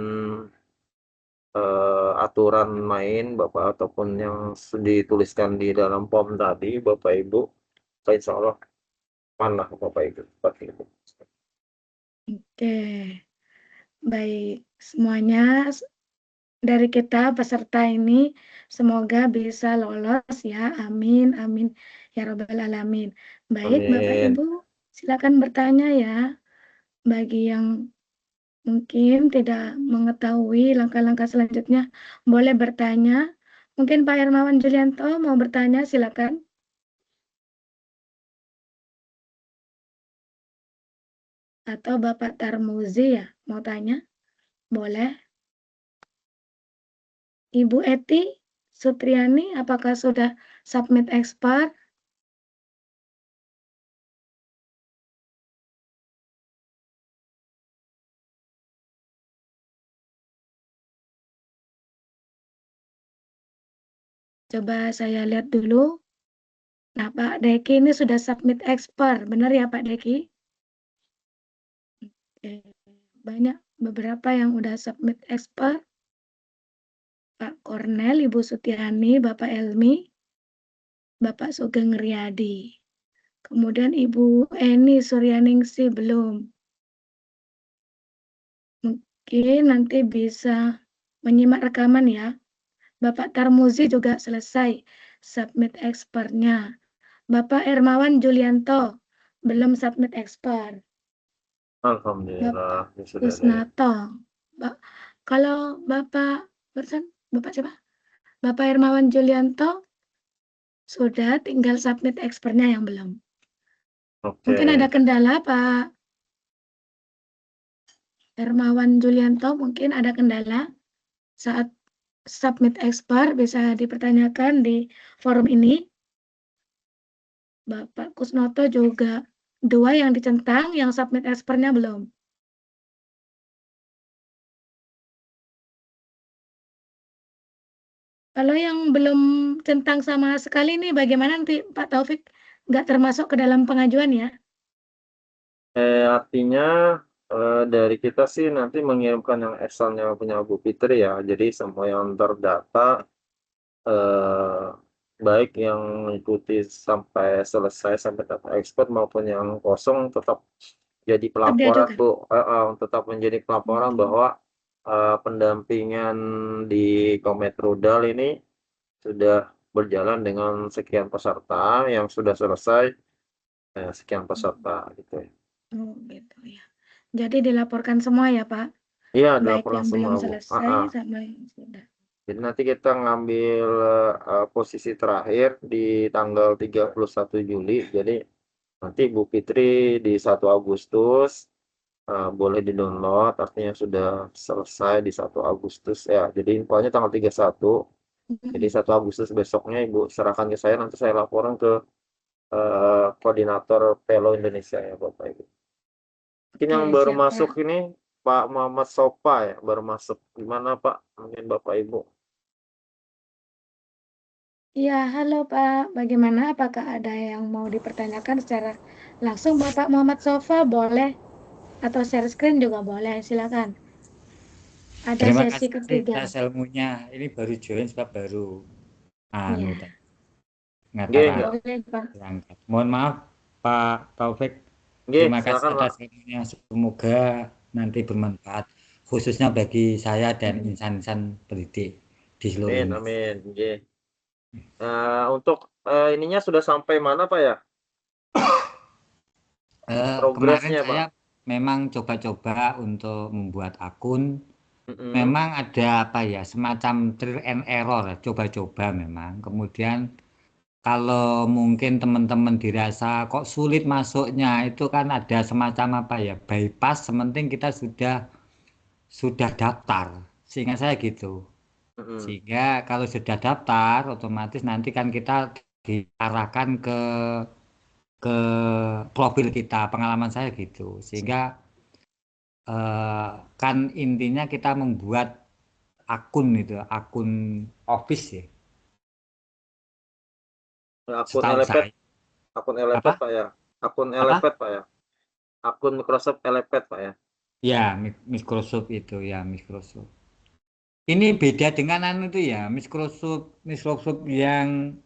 aturan main Bapak ataupun yang dituliskan di dalam POM tadi Bapak Ibu, insya Allah aman lah Bapak Ibu seperti itu. Oke, baik semuanya dari kita peserta ini semoga bisa lolos ya, amin amin ya robbal alamin. Baik Bapak Amin. Ibu, silakan bertanya ya. Bagi yang mungkin tidak mengetahui langkah-langkah selanjutnya, boleh bertanya. Mungkin Pak Hermawan Julianto mau bertanya, silakan. Atau Bapak Tarmuzi ya, mau tanya? Boleh. Ibu Eti Sutriani, apakah sudah submit expert? Coba saya lihat dulu. Nah, Pak Deki ini sudah submit expert, benar ya Pak Deki? Banyak beberapa yang udah submit expert. Pak Kornel, Ibu Sutiani, Bapak Elmi, Bapak Sugeng Riyadi. Kemudian Ibu Eni Suryaningsih belum. Mungkin nanti bisa menyimak rekaman ya. Bapak Tarmuzi juga selesai submit expertnya. Bapak Hermawan Julianto belum submit expert. Alhamdulillah Bapak sudah ada ya. Kusnato. Kalau Bapak siapa? Bapak Hermawan Julianto sudah, tinggal submit expertnya yang belum. Oke. Mungkin ada kendala Pak Hermawan Julianto, mungkin ada kendala saat submit expert, bisa dipertanyakan di forum ini. Bapak Kusnoto juga 2 yang dicentang, yang submit expertnya belum. Kalau yang belum centang sama sekali nih, bagaimana nanti Pak Taufik? Nggak termasuk ke dalam pengajuan ya? Artinya dari kita sih nanti mengirimkan yang Excelnya punya Bu Fitri ya. Jadi semua yang terdata baik yang mengikuti sampai selesai sampai data expert maupun yang kosong tetap jadi pelaporan Diajukan. Bu. Tetap menjadi pelaporan bahwa pendampingan di Kometrudal ini sudah berjalan dengan sekian peserta yang sudah selesai sekian peserta gitu ya. Oh gitu ya. Jadi dilaporkan semua ya Pak? Iya, Baik dilaporkan yang belum semua Bu. selesai sama yang sudah. Jadi nanti kita ngambil posisi terakhir di tanggal 31 Juli. Jadi nanti Bu Fitri di 1 Agustus boleh di-download, artinya sudah selesai di 1 Agustus ya. Jadi infonya tanggal 31. Jadi 1 Agustus besoknya Ibu serahkan ke saya, nanti saya laporan ke koordinator Pelo Indonesia ya Bapak Ibu. Mungkin yang Oke, baru siap, masuk Pak. ini Pak Muhammad Sopa ya, baru masuk. Gimana Pak? Mungkin Bapak Ibu. Ya, halo Pak. Bagaimana? Apakah ada yang mau dipertanyakan secara langsung Bapak Muhammad Sofa? Boleh. Atau share screen juga boleh. Silakan. Ada Terima sesi kasih ketiga. atas ilmunya. Ini baru join sebab baru Iya. ngatakan Boleh, Pak. berangkat. Mohon maaf Pak Taufik. Nggih, Terima kasih silakan, Pak. atas ilmunya. Semoga nanti bermanfaat khususnya bagi saya dan insan-insan pendidik di seluruh Amin, Indonesia. amin. Nggih. Untuk ininya sudah sampai mana Pak ya? Kemarin Progresnya saya Pak. memang coba-coba untuk membuat akun. Mm-mm. Memang ada apa ya, semacam trial and error, coba-coba memang. Kemudian kalau mungkin teman-teman dirasa kok sulit masuknya, itu kan ada semacam apa ya, bypass, sementing kita sudah daftar, seingat saya gitu. Mm-mm. Sehingga kalau sudah daftar, otomatis nanti kan kita diarahkan ke profil kita, pengalaman saya gitu. Sehingga kan intinya kita membuat akun itu, akun Office ya, Akun setahu Elepet, saya. akun Elepet Apa? Pak ya. Akun Apa? Elepet Pak ya. Akun Microsoft Elepet Pak ya. Ya, Microsoft itu ya, Microsoft. Ini beda dengan anu itu ya, Microsoft yang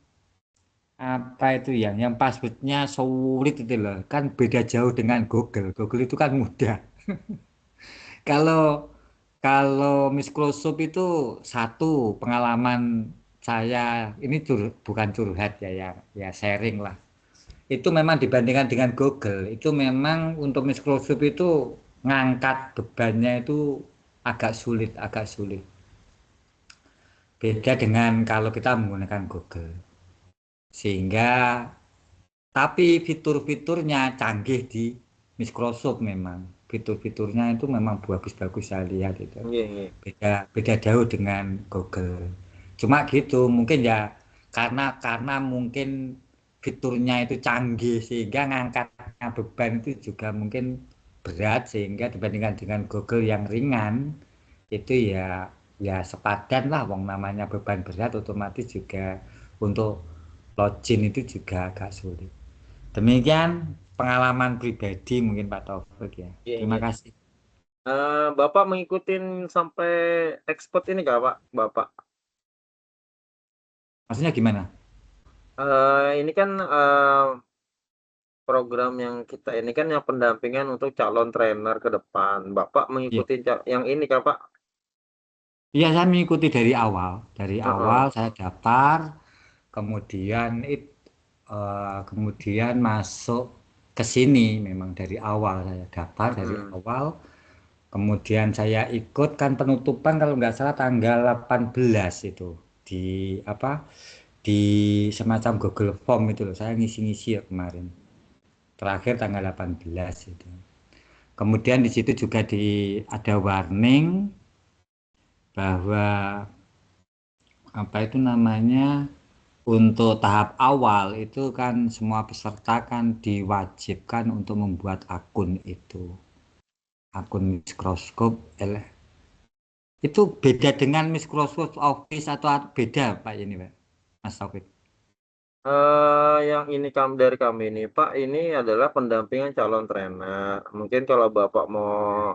apa itu ya, yang passwordnya sulit itu loh, kan beda jauh dengan Google. Google itu kan mudah. Kalau kalau Microsoft itu satu pengalaman saya ini bukan curhat ya, ya sharing lah. Itu memang dibandingkan dengan Google, itu memang untuk Microsoft itu ngangkat bebannya itu agak sulit. Beda dengan kalau kita menggunakan Google. Sehingga tapi fitur-fiturnya canggih di Microsoft memang. Fitur-fiturnya itu memang bagus-bagus saya lihat itu. Iya, iya. Beda jauh dengan Google. Cuma gitu, mungkin ya karena mungkin fiturnya itu canggih sehingga ngangkatnya beban itu juga mungkin berat, sehingga dibandingkan dengan Google yang ringan itu ya sepadan lah, wong namanya beban berat otomatis juga untuk login itu juga agak sulit. Demikian pengalaman pribadi mungkin Pak Taufik ya. Iya, Terima iya. kasih. Bapak mengikutin sampai expert ini nggak Pak? Bapak? Maksudnya gimana? Ini kan program yang kita ini kan yang pendampingan untuk calon trainer ke depan. Bapak Iya. mengikuti yang ini kan Pak? Iya, saya mengikuti dari awal. Dari awal Heeh. saya daftar, kemudian masuk ke sini memang dari awal saya daftar dari Mm-mm. awal. Kemudian saya ikut kan penutupan kalau nggak salah tanggal 18 itu di apa di semacam Google Form itu loh. Saya ngisi-ngisi ya kemarin. Terakhir tanggal 18 itu. Kemudian di situ juga ada warning bahwa apa itu namanya, untuk tahap awal itu kan semua peserta kan diwajibkan untuk membuat akun itu, akun Microsoft. Itu beda dengan Microsoft Office atau beda Pak ini Pak, Mas Taufik? Yang ini dari kami ini Pak, ini adalah pendampingan calon trainer. Mungkin kalau Bapak mau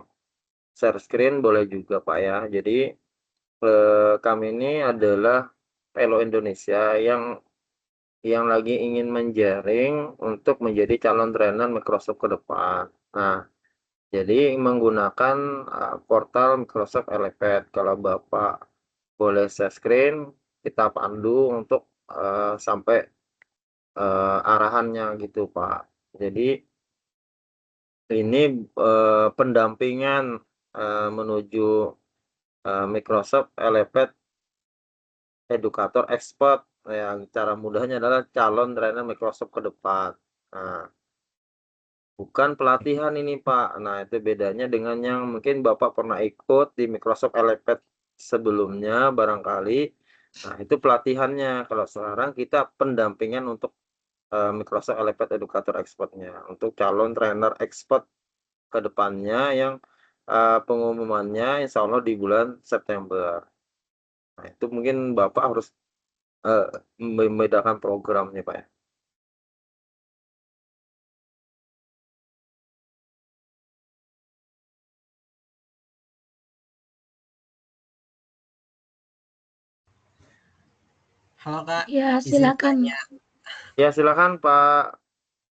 share screen boleh juga Pak ya. Jadi kami ini adalah PLO Indonesia yang lagi ingin menjaring untuk menjadi calon trainer Microsoft ke depan. Nah, jadi menggunakan portal Microsoft Elevate. Kalau Bapak boleh share screen, kita pandu untuk sampai arahannya gitu, Pak. Jadi ini pendampingan menuju Microsoft Elevate Educator Expert. Yang cara mudahnya adalah calon trainer Microsoft ke depan. Nah, bukan pelatihan ini Pak. Nah, itu bedanya dengan yang mungkin Bapak pernah ikut di Microsoft Elevate sebelumnya barangkali. Nah, itu pelatihannya. Kalau sekarang kita pendampingan untuk Microsoft Elevate Educator Expert-nya. Untuk calon trainer expert ke depannya yang pengumumannya insya Allah di bulan September. Nah, itu mungkin Bapak harus membedakan programnya Pak ya. Halo Kak, Ya, izin silakan tanya. Ya silakan Pak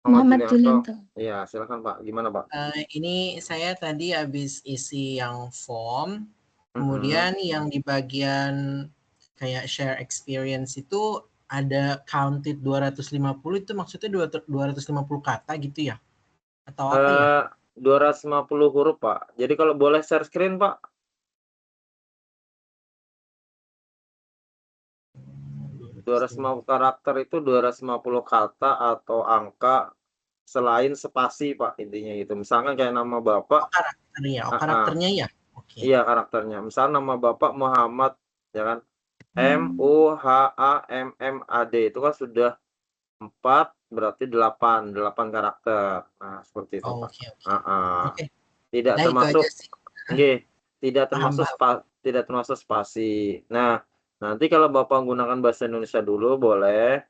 Muhammad Julianto. Julianto. Iya, silakan Pak. Gimana Pak? Ini saya tadi habis isi yang form, Mm-mm. kemudian yang di bagian kayak share experience itu ada counted 250, itu maksudnya 250 kata gitu ya? Atau apa ya? 250 huruf Pak. Jadi kalau boleh share screen Pak. 250 karakter itu 250 kata atau angka selain spasi, Pak, intinya gitu. Misalkan kayak nama Bapak, Karakternya, karakternya ya. Oke. iya karakternya. Misal nama Bapak Muhammad, ya kan? MUHAMMAD itu kan sudah 4 berarti 8 karakter. Nah, seperti itu, Pak. Oke, oke. Heeh. Oke. Tidak Nah, itu termasuk aja sih. nggih, tidak Paham, termasuk spasi. Nah, nanti kalau Bapak menggunakan bahasa Indonesia dulu boleh.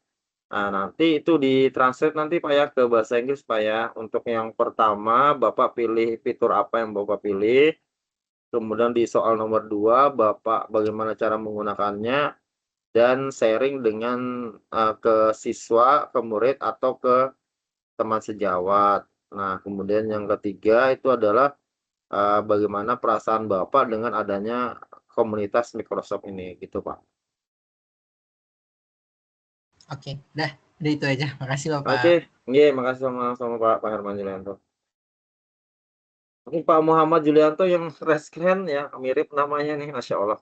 Nah, nanti itu ditranslate nanti Pak ya ke bahasa Inggris Pak ya. Untuk yang pertama Bapak pilih fitur apa yang Bapak pilih. Kemudian di soal nomor 2 Bapak bagaimana cara menggunakannya dan sharing dengan ke siswa, ke murid atau ke teman sejawat. Nah, kemudian yang ketiga itu adalah bagaimana perasaan Bapak dengan adanya komunitas Microsoft ini gitu, Pak. Oke, udah itu aja. Makasih Bapak. Oke, nggih, makasih sama-sama Pak Herman Julianto. Ini Pak Muhammad Julianto yang resken ya, mirip namanya nih, Masya Allah.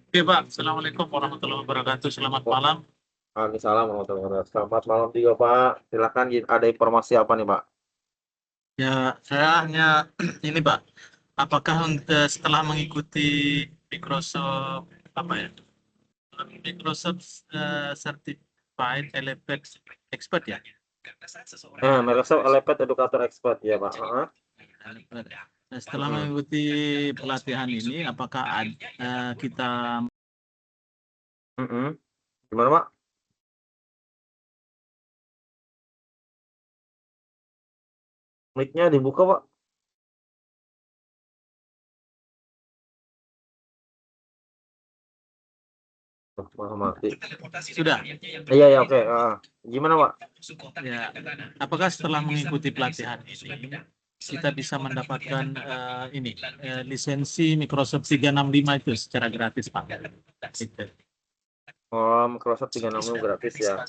Oke Pak, Assalamualaikum warahmatullahi wabarakatuh. Selamat malam. Waalaikumsalam warahmatullahi wabarakatuh. Selamat malam juga Pak. Silakan ada informasi apa nih Pak? Ya, saya hanya ini Pak, apakah setelah mengikuti Microsoft Microsoft Certified Elevate Expert ya? Microsoft Elevate Educator Expert ya Pak. Nah, setelah mengikuti pelatihan ini, apakah kita Gimana Pak? Mic-nya dibuka Pak. Mati. sudah? Iya, oke. Gimana Pak? Ya, apakah setelah mengikuti pelatihan ini kita bisa mendapatkan lisensi Microsoft 365 itu secara gratis Pak? Itu. Oh, Microsoft 365 gratis ya.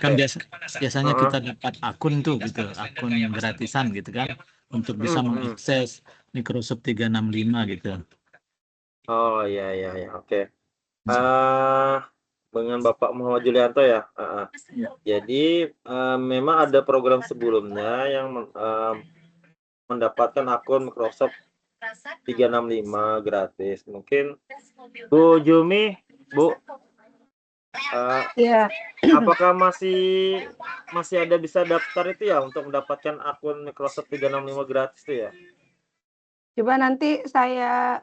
Kan biasanya kita dapat akun tuh gitu, akun yang gratisan gitu kan, untuk bisa mengakses Microsoft 365 gitu. Oh iya, oke. Dengan Bapak Muhammad Julianto ya. Jadi memang ada program sebelumnya yang mendapatkan akun Microsoft 365 gratis. Mungkin Bu Jumi, Bu, Ya, apakah masih ada bisa daftar itu ya untuk mendapatkan akun Microsoft 365 gratis itu ya? coba nanti saya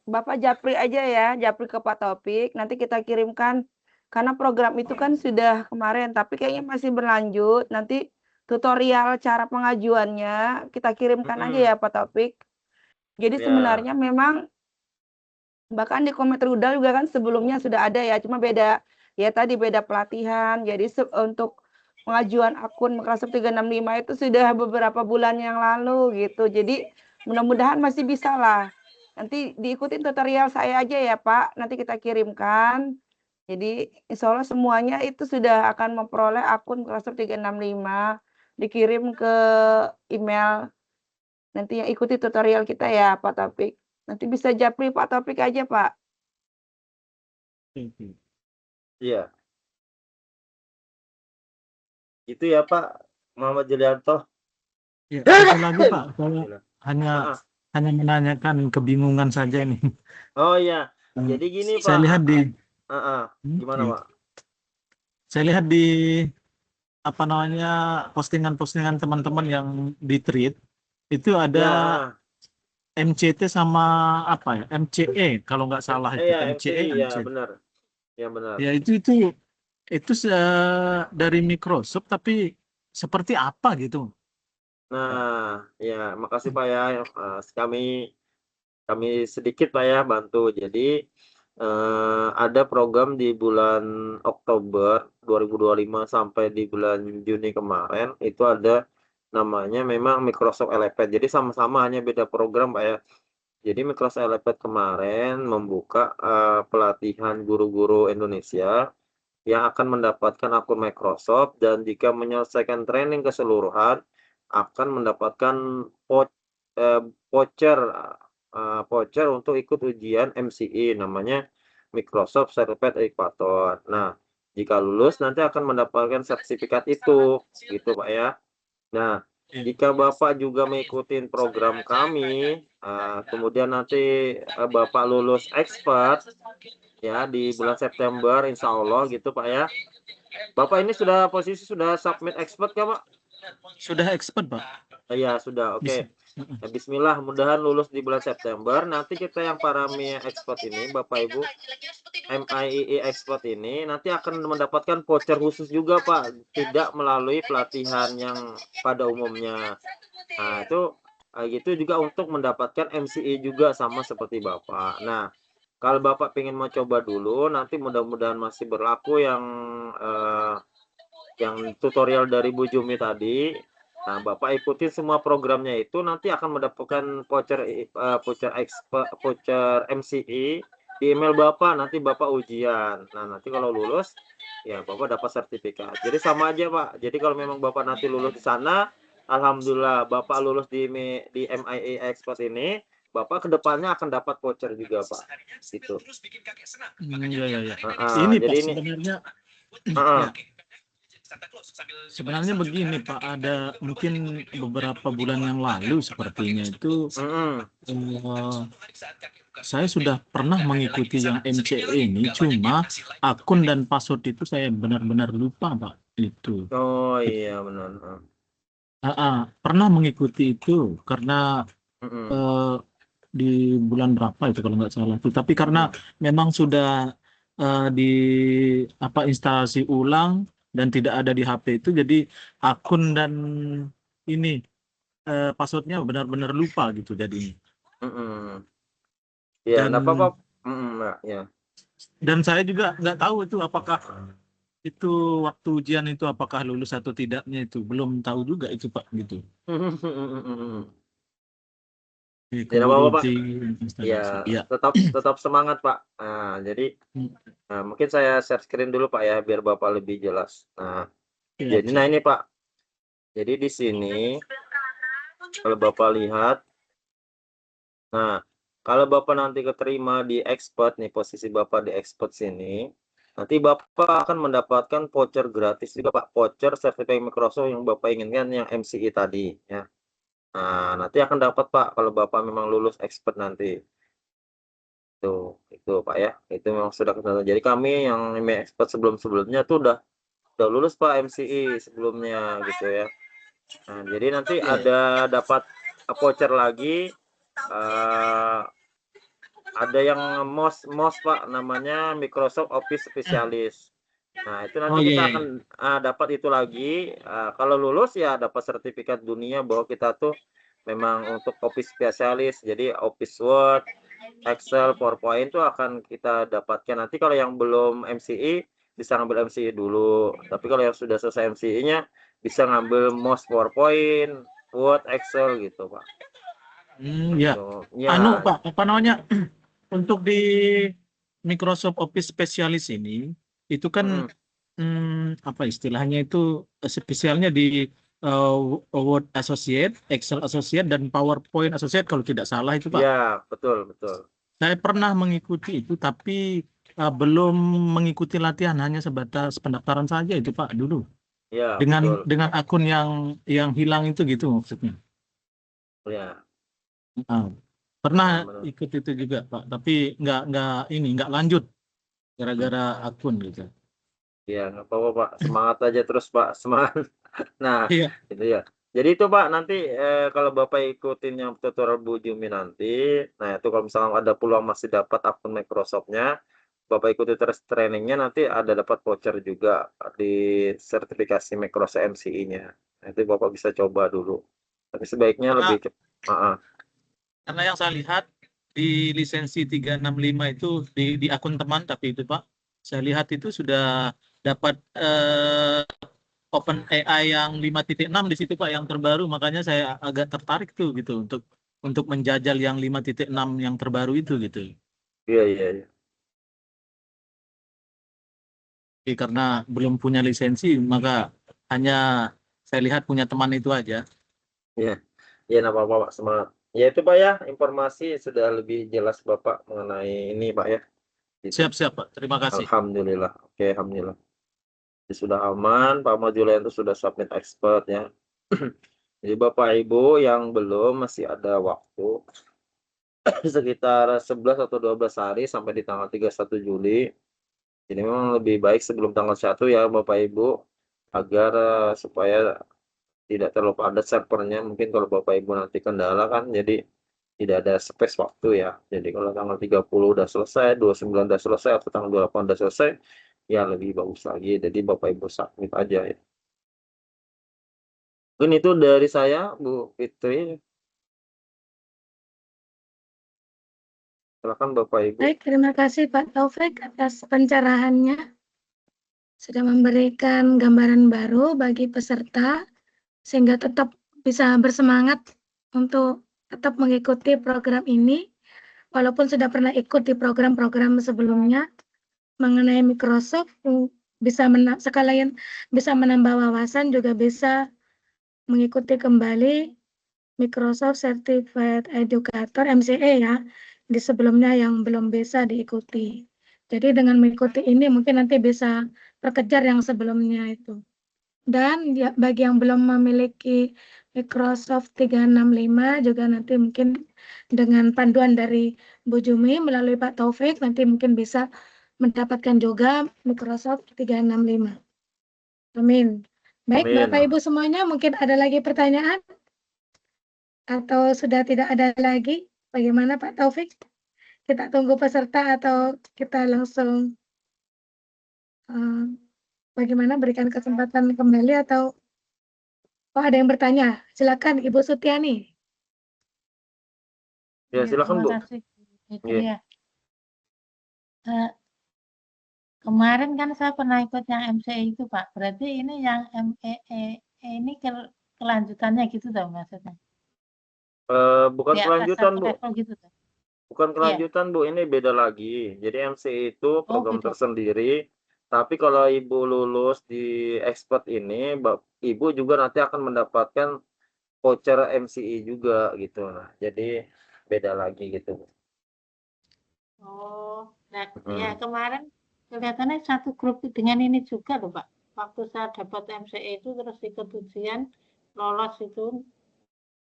Bapak japri aja ya, japri ke Pak Taufik, nanti kita kirimkan. Karena program itu kan sudah kemarin, tapi kayaknya masih berlanjut. Nanti tutorial cara pengajuannya kita kirimkan aja ya Pak Taufik. Jadi Ya. sebenarnya memang bahkan di Komet Rudal juga kan sebelumnya sudah ada ya, cuma beda ya tadi beda pelatihan. Jadi untuk pengajuan akun Microsoft 365 itu sudah beberapa bulan yang lalu gitu. Jadi mudah-mudahan masih bisa lah. Nanti diikutin tutorial saya aja ya Pak, nanti kita kirimkan. Jadi insya Allah semuanya itu sudah akan memperoleh akun Microsoft 365, dikirim ke email. Nanti yang ikuti tutorial kita ya Pak Taufik. Nanti bisa japri Pak Taufik aja Pak. Iya. Itu ya Pak Muhammad Julianto. Ya, satu lagi Pak, saya hanya menanyakan kebingungan saja ini. Oh iya, jadi gini Pak. Saya lihat di gimana Pak? Saya lihat di postingan-postingan teman-teman yang di tweet itu ada MCT sama MCE kalau nggak salah itu MCE. Iya benar. Ya benar. Ya itu dari Microsoft tapi seperti apa gitu. Nah, ya makasih Pak ya. Kami sedikit Pak ya bantu. Jadi ada program di bulan Oktober 2025 sampai di bulan Juni kemarin itu ada namanya memang Microsoft Elevate. Jadi sama-sama hanya beda program Pak ya. Jadi Microsoft Elevate kemarin membuka pelatihan guru-guru Indonesia yang akan mendapatkan akun Microsoft dan jika menyelesaikan training keseluruhan akan mendapatkan voucher voucher untuk ikut ujian MCE namanya Microsoft Certified Equator. Nah, jika lulus nanti akan mendapatkan sertifikat itu, gitu Pak ya. Nah, jika Bapak juga mengikuti program kami, kemudian nanti Bapak lulus expert ya di bulan September, insya Allah gitu Pak ya. Bapak ini posisi sudah submit expert kah Pak? Sudah expert, Pak. Iya sudah, oke. Bisa. Ya, Bismillah, mudahan lulus di bulan September. Nanti kita yang para MIE expert ini, Bapak Ibu, MIEE expert ini nanti akan mendapatkan voucher khusus juga Pak, tidak melalui pelatihan yang pada umumnya. Nah itu gitu juga untuk mendapatkan MCE juga sama seperti Bapak. Nah kalau Bapak pengen mau coba dulu, nanti mudah-mudahan masih berlaku yang tutorial dari Bu Jumi tadi. Nah, Bapak ikutin semua programnya itu nanti akan mendapatkan voucher MCE di email Bapak, nanti Bapak ujian. Nah, nanti kalau lulus ya Bapak dapat sertifikat. Jadi sama aja, Pak. Jadi kalau memang Bapak nanti lulus di sana, alhamdulillah Bapak lulus di MIE Expert ini, Bapak kedepannya akan dapat voucher juga, Pak. Gitu. Iya. Ini Pak, jadi sebenarnya sebenarnya begini Pak, ada mungkin beberapa bulan yang lalu sepertinya itu saya sudah pernah mengikuti yang MCE ini, cuma akun dan password itu saya benar-benar lupa Pak itu. Oh iya benar. Pernah mengikuti itu karena di bulan berapa itu kalau nggak salah itu, tapi karena memang sudah instalasi ulang dan tidak ada di HP itu, jadi akun dan ini passwordnya benar-benar lupa gitu jadinya. Ya, Dan, apa-apa. Ya. Dan saya juga nggak tahu itu apakah itu waktu ujian itu apakah lulus atau tidaknya, itu belum tahu juga itu Pak gitu. Tidak apa-apa Pak. Ya. Tetap semangat Pak. Nah, jadi mungkin saya share screen dulu Pak ya biar Bapak lebih jelas. Nah, jadi ini Pak. Jadi di sini kalau Bapak lihat, nah kalau Bapak nanti keterima di expert nih, posisi Bapak di expert sini, nanti Bapak akan mendapatkan voucher gratis juga Pak, voucher sertifikat Microsoft yang Bapak inginkan yang MCE tadi ya. Nah, nanti akan dapat Pak kalau Bapak memang lulus expert nanti. Itu Pak ya. Itu memang sudah ketentuan. Jadi kami yang expert sebelumnya tuh udah lulus Pak MCE sebelumnya gitu ya. Nah, jadi nanti ada dapat voucher lagi, ada yang MOS Pak namanya Microsoft Office Specialist. Nah, itu nanti kita akan dapat itu lagi. Kalau lulus ya dapat sertifikat dunia bahwa kita tuh memang untuk Office Specialist. Jadi Office Word, Excel, PowerPoint itu akan kita dapatkan. Nanti kalau yang belum MCE bisa ngambil MCE dulu. Tapi kalau yang sudah selesai MCE-nya bisa ngambil MOS PowerPoint, Word, Excel gitu, Pak. Ya. Pak, apa namanya? Untuk di Microsoft Office Specialist ini itu kan apa istilahnya itu spesialnya di Word Associate, Excel Associate, dan PowerPoint Associate kalau tidak salah itu Pak. Ya, betul. Saya pernah mengikuti itu tapi belum mengikuti latihan, hanya sebatas pendaftaran saja itu Pak dulu. Ya, dengan akun yang hilang itu gitu maksudnya. Ya. Pernah ikut itu juga Pak, tapi nggak lanjut gara-gara akun gitu. Ya, nggak apa-apa Pak, semangat aja terus Pak, semangat. Nah, itu ya. Jadi itu Pak, nanti kalau Bapak ikutin yang tutorial Bu Jumi nanti, nah itu kalau misalnya ada peluang masih dapat akun Microsoft-nya, Bapak ikuti terus trainingnya, nanti ada dapat voucher juga di sertifikasi Microsoft MCE-nya. Nah, itu Bapak bisa coba dulu. Tapi sebaiknya lebih cepat. Karena yang saya lihat di lisensi 365 itu di akun teman, tapi itu Pak, saya lihat itu sudah dapat OpenAI yang 5.6 di situ Pak, yang terbaru, makanya saya agak tertarik tuh gitu untuk menjajal yang 5.6 yang terbaru itu gitu. Iya. Jadi karena belum punya lisensi, maka hanya saya lihat punya teman itu aja. Iya, nggak apa-apa Pak, semangat. Ya itu Pak ya, informasi sudah lebih jelas Bapak mengenai ini Pak ya. Gitu. Siap, Pak. Terima kasih. Alhamdulillah. Oke, alhamdulillah. Jadi sudah aman, Pak Majulian itu sudah submit expert ya. Jadi Bapak Ibu yang belum masih ada waktu sekitar 11 atau 12 hari sampai di tanggal 31 Juli. Jadi memang lebih baik sebelum tanggal 1 ya Bapak Ibu agar supaya tidak terlalu padat servernya. Mungkin kalau Bapak Ibu nanti kendala kan jadi tidak ada space waktu ya. Jadi kalau tanggal 30 udah selesai, 29 udah selesai, atau tanggal 28 udah selesai, ya lebih bagus lagi. Jadi Bapak Ibu submit aja ya. Mungkin itu dari saya, Bu Fitri. Silakan Bapak Ibu. Baik, terima kasih Pak Taufik atas pencerahannya. Sudah memberikan gambaran baru bagi peserta sehingga tetap bisa bersemangat untuk tetap mengikuti program ini walaupun sudah pernah ikut di program-program sebelumnya mengenai Microsoft, bisa sekalian bisa menambah wawasan, juga bisa mengikuti kembali Microsoft Certified Educator MCE ya di sebelumnya yang belum bisa diikuti. Jadi dengan mengikuti ini mungkin nanti bisa perkejar yang sebelumnya itu. Dan ya, bagi yang belum memiliki Microsoft 365 juga nanti mungkin dengan panduan dari Bu Jumi melalui Pak Taufik nanti mungkin bisa mendapatkan juga Microsoft 365. Amin. Baik, Amin. Bapak Ibu semuanya, mungkin ada lagi pertanyaan? Atau sudah tidak ada lagi? Bagaimana Pak Taufik? Kita tunggu peserta atau kita langsung bagaimana, berikan kesempatan kembali atau ada yang bertanya? Silakan Ibu Sutiani. Ya, silakan Bu. Terima kasih. Itu ya. Kemarin kan saya pernah ikut yang MCE itu Pak. Berarti ini yang MEE ini kelanjutannya gitu dong maksudnya? Bukan Di atas kelanjutan satu Bu. level gitu tuh. Bukan kelanjutan Bu, ini beda lagi. Jadi MCE itu program beda. tersendiri. Tapi kalau Ibu lulus di expert ini, Ibu juga nanti akan mendapatkan voucher MCE juga gitu. Nah, jadi beda lagi gitu Bu. Oh, nah ya kemarin kelihatannya satu grup dengan ini juga loh Pak. Waktu saya dapat MCE itu terus ikut ujian, lolos itu,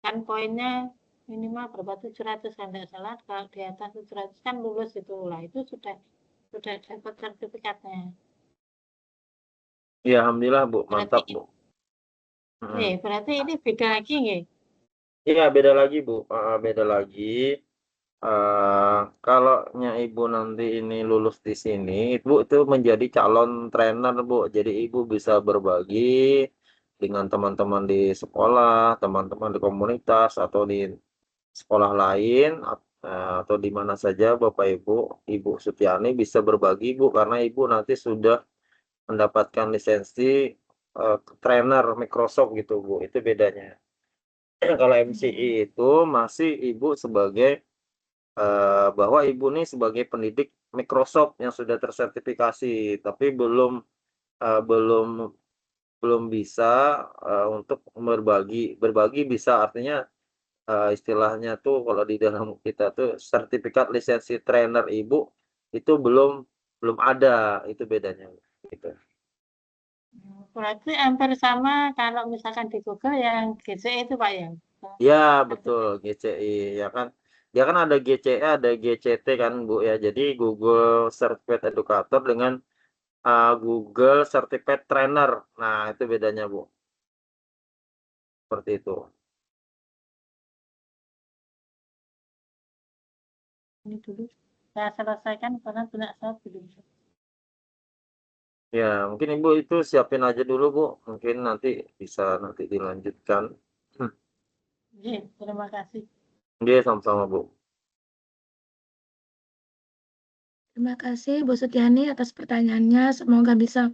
kan poinnya minimal berapa 700 kan tidak salah, kalau di atas 700 kan lulus itu lah, itu sudah dapat sertifikatnya. Ya, alhamdulillah Bu, mantap Berarti, Bu. berarti ini beda lagi nggih? Iya, beda lagi Bu, beda lagi. Kalau Ibu nanti ini lulus di sini, Ibu itu menjadi calon trainer Bu. Jadi Ibu bisa berbagi dengan teman-teman di sekolah, teman-teman di komunitas, atau di sekolah lain, atau di mana saja Bapak Ibu Sutiani bisa berbagi Bu, karena Ibu nanti sudah mendapatkan lisensi trainer Microsoft gitu Bu. Itu bedanya. Kalau MCE itu masih Ibu sebagai bahwa Ibu nih sebagai pendidik Microsoft yang sudah tersertifikasi, tapi belum bisa untuk berbagi bisa, artinya istilahnya tuh kalau di dalam kita tuh sertifikat lisensi trainer Ibu itu belum ada, itu bedanya gitu. Berarti hampir sama kalau misalkan di Google yang GCE itu Pak ya? Ya betul, GCI ya kan. Dia kan ada GCE, ada GCT kan Bu ya. Jadi Google Certified Educator dengan Google Certified Trainer. Nah, itu bedanya Bu. Seperti itu. Ini dulu saya selesaikan karena tidak saya belum. Ya, mungkin Ibu itu siapin aja dulu Bu. Mungkin nanti bisa dilanjutkan. Terima kasih. Iya, sama-sama Bu. Terima kasih Bu Sutiani atas pertanyaannya. Semoga bisa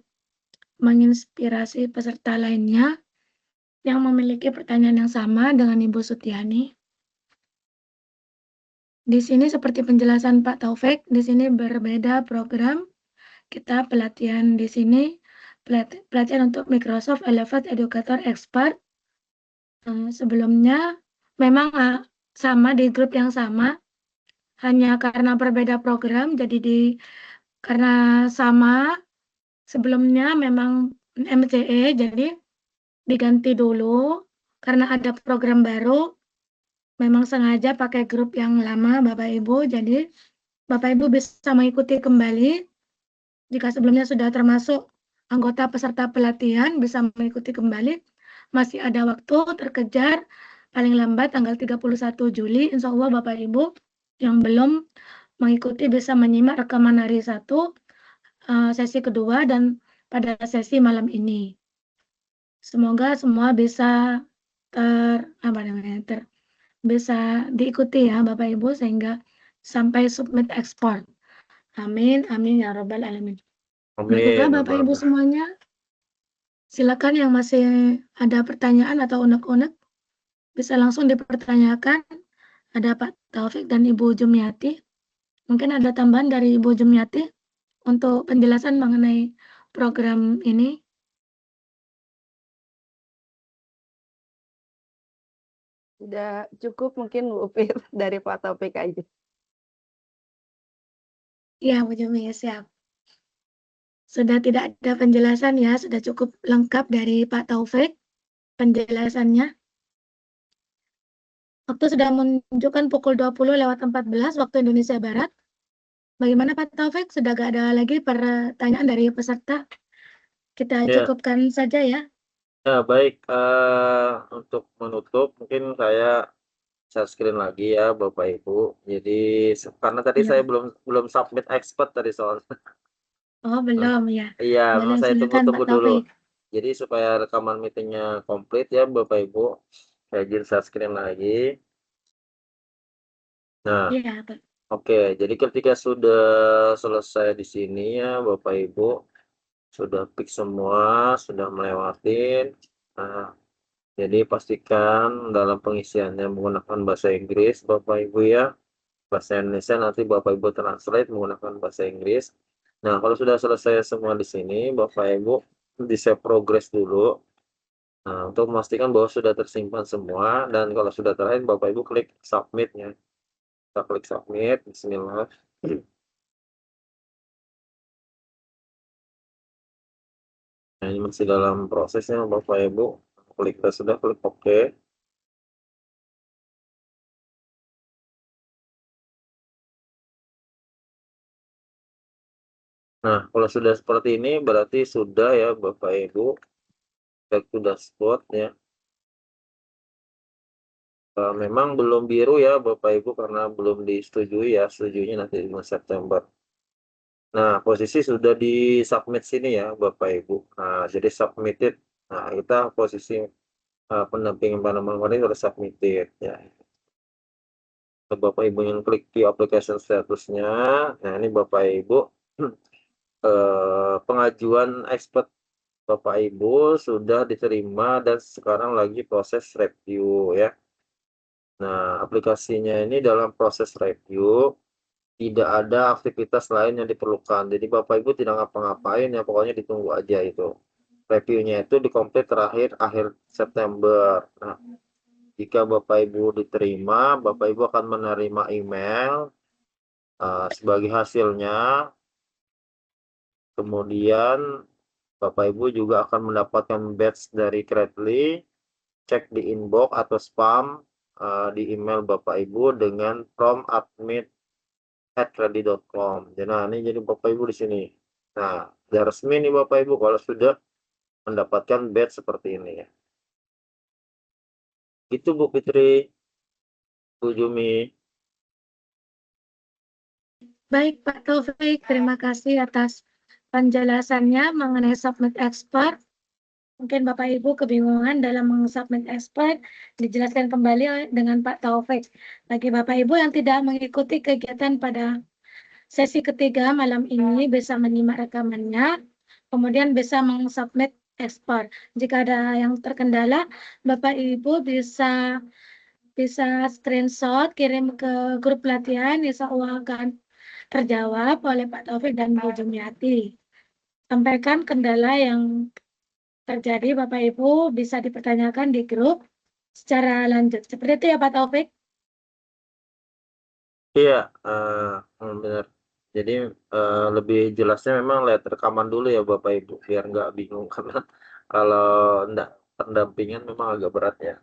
menginspirasi peserta lainnya yang memiliki pertanyaan yang sama dengan Ibu Sutiani. Di sini seperti penjelasan Pak Taufik, di sini berbeda program. Kita pelatihan di sini, pelatihan untuk Microsoft Elevate Educator Expert. Sebelumnya memang sama di grup yang sama, hanya karena berbeda program, jadi karena sama sebelumnya memang MCE, jadi diganti dulu karena ada program baru. Memang sengaja pakai grup yang lama Bapak Ibu, jadi Bapak Ibu bisa mengikuti kembali. Jika sebelumnya sudah termasuk anggota peserta pelatihan, bisa mengikuti kembali. Masih ada waktu terkejar, paling lambat tanggal 31 Juli, insya Allah Bapak Ibu yang belum mengikuti bisa menyimak rekaman hari 1, sesi kedua, dan pada sesi malam ini. Semoga semua bisa bisa diikuti ya Bapak Ibu sehingga sampai submit ekspor. Amin, amin ya Rabbal Alamin. Baiklah Amin. Bapak Ibu semuanya, silakan yang masih ada pertanyaan atau unek-unek bisa langsung dipertanyakan. Ada Pak Taufik dan Ibu Jumiati. Mungkin ada tambahan dari Ibu Jumiati untuk penjelasan mengenai program ini. Sudah cukup mungkin Bu Upit dari Pak Taufik aja. Ya, Bu Jumi, siap. Sudah tidak ada penjelasan ya, sudah cukup lengkap dari Pak Taufik penjelasannya. Waktu sudah menunjukkan pukul 20:14 waktu Indonesia Barat. Bagaimana Pak Taufik? Sudah gak ada lagi pertanyaan dari peserta? Kita Ya, cukupkan saja ya. ya baik. Untuk menutup, mungkin saya share screen lagi ya Bapak Ibu. Jadi karena tadi Ya. saya belum submit expert tadi soalnya. Oh, belum ya. Iya, memang Boleh, saya silakan tunggu-tunggu Pak dulu. Taufik. Jadi supaya rekaman meetingnya komplit ya Bapak Ibu, saya izin share screen lagi. Nah, Iya, Pak. oke. Jadi ketika sudah selesai di sini ya Bapak Ibu, sudah pick semua, sudah melewatin. Nah, jadi pastikan dalam pengisiannya menggunakan bahasa Inggris Bapak Ibu ya. Bahasa Indonesia nanti Bapak Ibu translate menggunakan bahasa Inggris. Nah, kalau sudah selesai semua di sini, Bapak Ibu di save progress dulu. Nah, untuk memastikan bahwa sudah tersimpan semua, dan kalau sudah terakhir, Bapak Ibu klik submit-nya. Kita klik submit, bismillah. Nah, ini masih dalam prosesnya, Bapak Ibu. Klik, sudah klik OK. Nah, kalau sudah seperti ini, berarti sudah ya, Bapak Ibu. Back to dashboard ya. Memang belum biru ya Bapak Ibu karena belum disetujui ya, setujuinya nanti di bulan September. Nah, posisi sudah di submit sini ya Bapak Ibu. Nah, jadi submitted. Nah, kita posisi pendampingan Panama ini sudah submitted ya. Bapak Ibu yang klik di application statusnya. Nah, ini Bapak Ibu pengajuan expert Bapak Ibu sudah diterima dan sekarang lagi proses review ya. Nah, aplikasinya ini dalam proses review, tidak ada aktivitas lain yang diperlukan. Jadi Bapak Ibu tidak ngapa-ngapain ya, pokoknya ditunggu aja itu. Reviewnya itu dikomplit terakhir akhir September. Nah, jika Bapak Ibu diterima, Bapak Ibu akan menerima email sebagai hasilnya. Kemudian Bapak Ibu juga akan mendapatkan badge dari Credly. Cek di inbox atau spam di email Bapak Ibu dengan from admin@credly.com. Nah, ini jadi Bapak Ibu di sini. Nah, sudah resmi nih Bapak Ibu kalau sudah mendapatkan badge seperti ini ya. Itu Bu Fitri, Bu Jumi. Baik Pak Taufik, terima kasih atas penjelasannya mengenai submit export. Mungkin Bapak Ibu kebingungan dalam meng-submit export, dijelaskan kembali dengan Pak Taufik. Bagi Bapak Ibu yang tidak mengikuti kegiatan pada sesi ketiga malam ini bisa menyimak rekamannya, kemudian bisa meng-submit ekspor. Jika ada yang terkendala, Bapak Ibu bisa screenshot, kirim ke grup pelatihan, insya Allah akan terjawab oleh Pak Taufik dan Bu Jumiati. Sampaikan kendala yang terjadi Bapak Ibu bisa dipertanyakan di grup secara lanjut. Seperti itu ya Pak Taufik. Iya, benar. Jadi lebih jelasnya memang lihat rekaman dulu ya Bapak Ibu, biar nggak bingung karena kalau enggak pendampingan memang agak berat ya.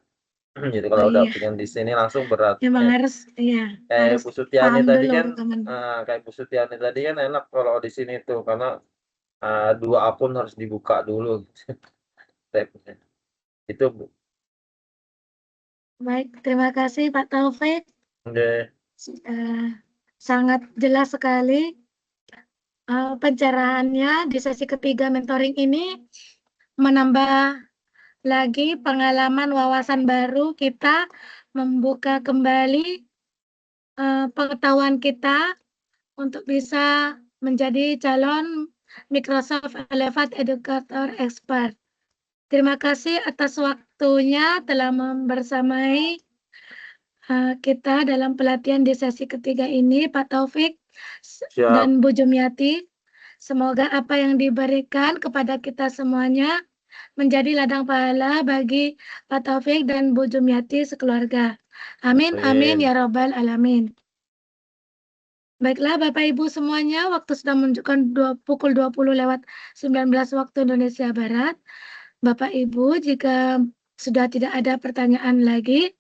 Jadi kalau Oh iya, dampingan di sini langsung berat. memang harus Kayak harus Bu Sutiani paham tadi dulu kan, rekaman. kayak Bu Sutiani tadi kan enak kalau di sini tuh karena 2 akun harus dibuka dulu tabnya. Itu Bu. Baik, terima kasih Pak Taufik. Oke. Sangat jelas sekali pencerahannya di sesi ketiga mentoring ini, menambah lagi pengalaman wawasan baru kita, membuka kembali pengetahuan kita untuk bisa menjadi calon Microsoft Elevate Educator Expert. Terima kasih atas waktunya telah bersamai kita dalam pelatihan di sesi ketiga ini, Pak Taufik dan Bu Jumiati. Semoga apa yang diberikan kepada kita semuanya menjadi ladang pahala bagi Pak Taufik dan Bu Jumiati sekeluarga. Amin, amin, ya Rabbal Alamin. Baiklah Bapak Ibu semuanya, waktu sudah menunjukkan pukul 20:19 waktu Indonesia Barat. Bapak Ibu, jika sudah tidak ada pertanyaan lagi,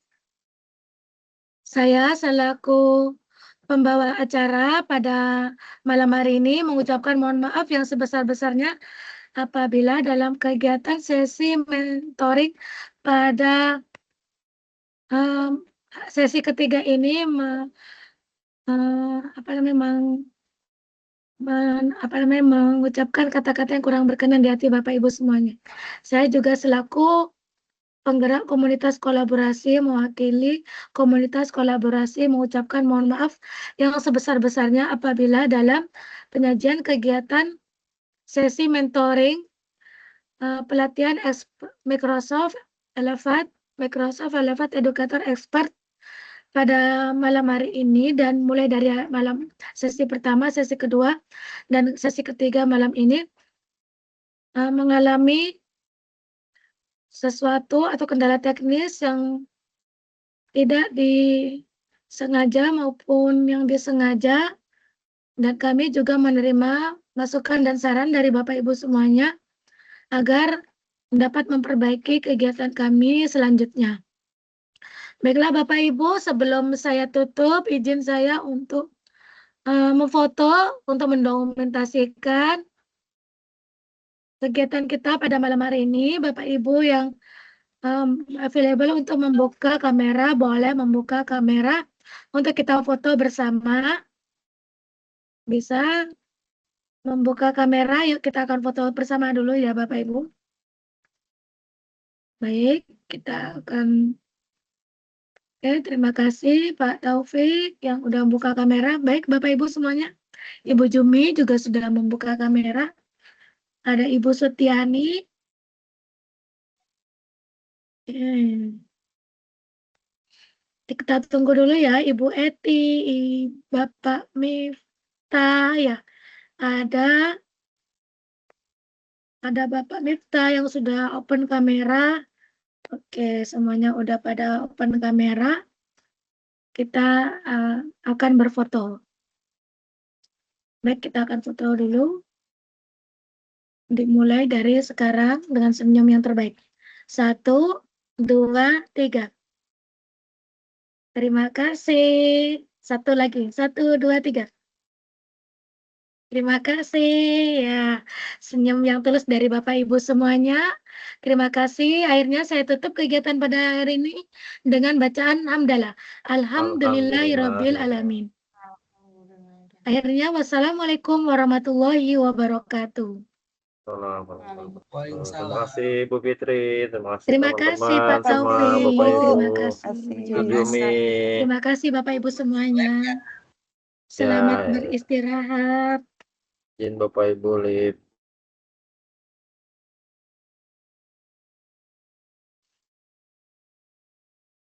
saya selaku pembawa acara pada malam hari ini mengucapkan mohon maaf yang sebesar-besarnya apabila dalam kegiatan sesi mentoring pada sesi ketiga ini mengucapkan kata-kata yang kurang berkenan di hati Bapak Ibu semuanya. Saya juga selaku penggerak komunitas kolaborasi mewakili komunitas kolaborasi mengucapkan mohon maaf yang sebesar-besarnya apabila dalam penyajian kegiatan sesi mentoring pelatihan Microsoft Elevate Educator Expert pada malam hari ini dan mulai dari malam sesi pertama, sesi kedua, dan sesi ketiga malam ini mengalami sesuatu atau kendala teknis yang tidak disengaja maupun yang disengaja, dan kami juga menerima masukan dan saran dari Bapak Ibu semuanya agar dapat memperbaiki kegiatan kami selanjutnya. Baiklah Bapak Ibu, sebelum saya tutup, izin saya untuk memfoto untuk mendokumentasikan kegiatan kita pada malam hari ini. Bapak Ibu yang available untuk membuka kamera, boleh membuka kamera untuk kita foto bersama. Bisa membuka kamera, yuk kita akan foto bersama dulu ya Bapak Ibu. Baik, kita akan terima kasih Pak Taufik yang udah membuka kamera. Baik Bapak Ibu semuanya, Ibu Jumi juga sudah membuka kamera. Ada Ibu Sutiani. Kita tunggu dulu ya Ibu Eti, Bapak Miftah ya. Ada Bapak Miftah yang sudah open kamera. Oke, semuanya udah pada open kamera. Kita akan berfoto. Baik, kita akan foto dulu. Dimulai dari sekarang dengan senyum yang terbaik. 1, 2, 3. Terima kasih. Satu lagi. 1, 2, 3. Terima kasih ya. Senyum yang tulus dari Bapak Ibu semuanya. Terima kasih. Akhirnya saya tutup kegiatan pada hari ini dengan bacaan hamdalah. Alhamdulillahirabbil alamin. Akhirnya wassalamualaikum warahmatullahi wabarakatuh. Terima kasih Bu Fitri, terima kasih Terima kasih Pak teman-teman semua, Taufik. Bapak Ibu. Terima kasih. Bu Jumi. Terima kasih Bapak Ibu semuanya. Selamat beristirahat. Izin Bapak Ibu, Lip.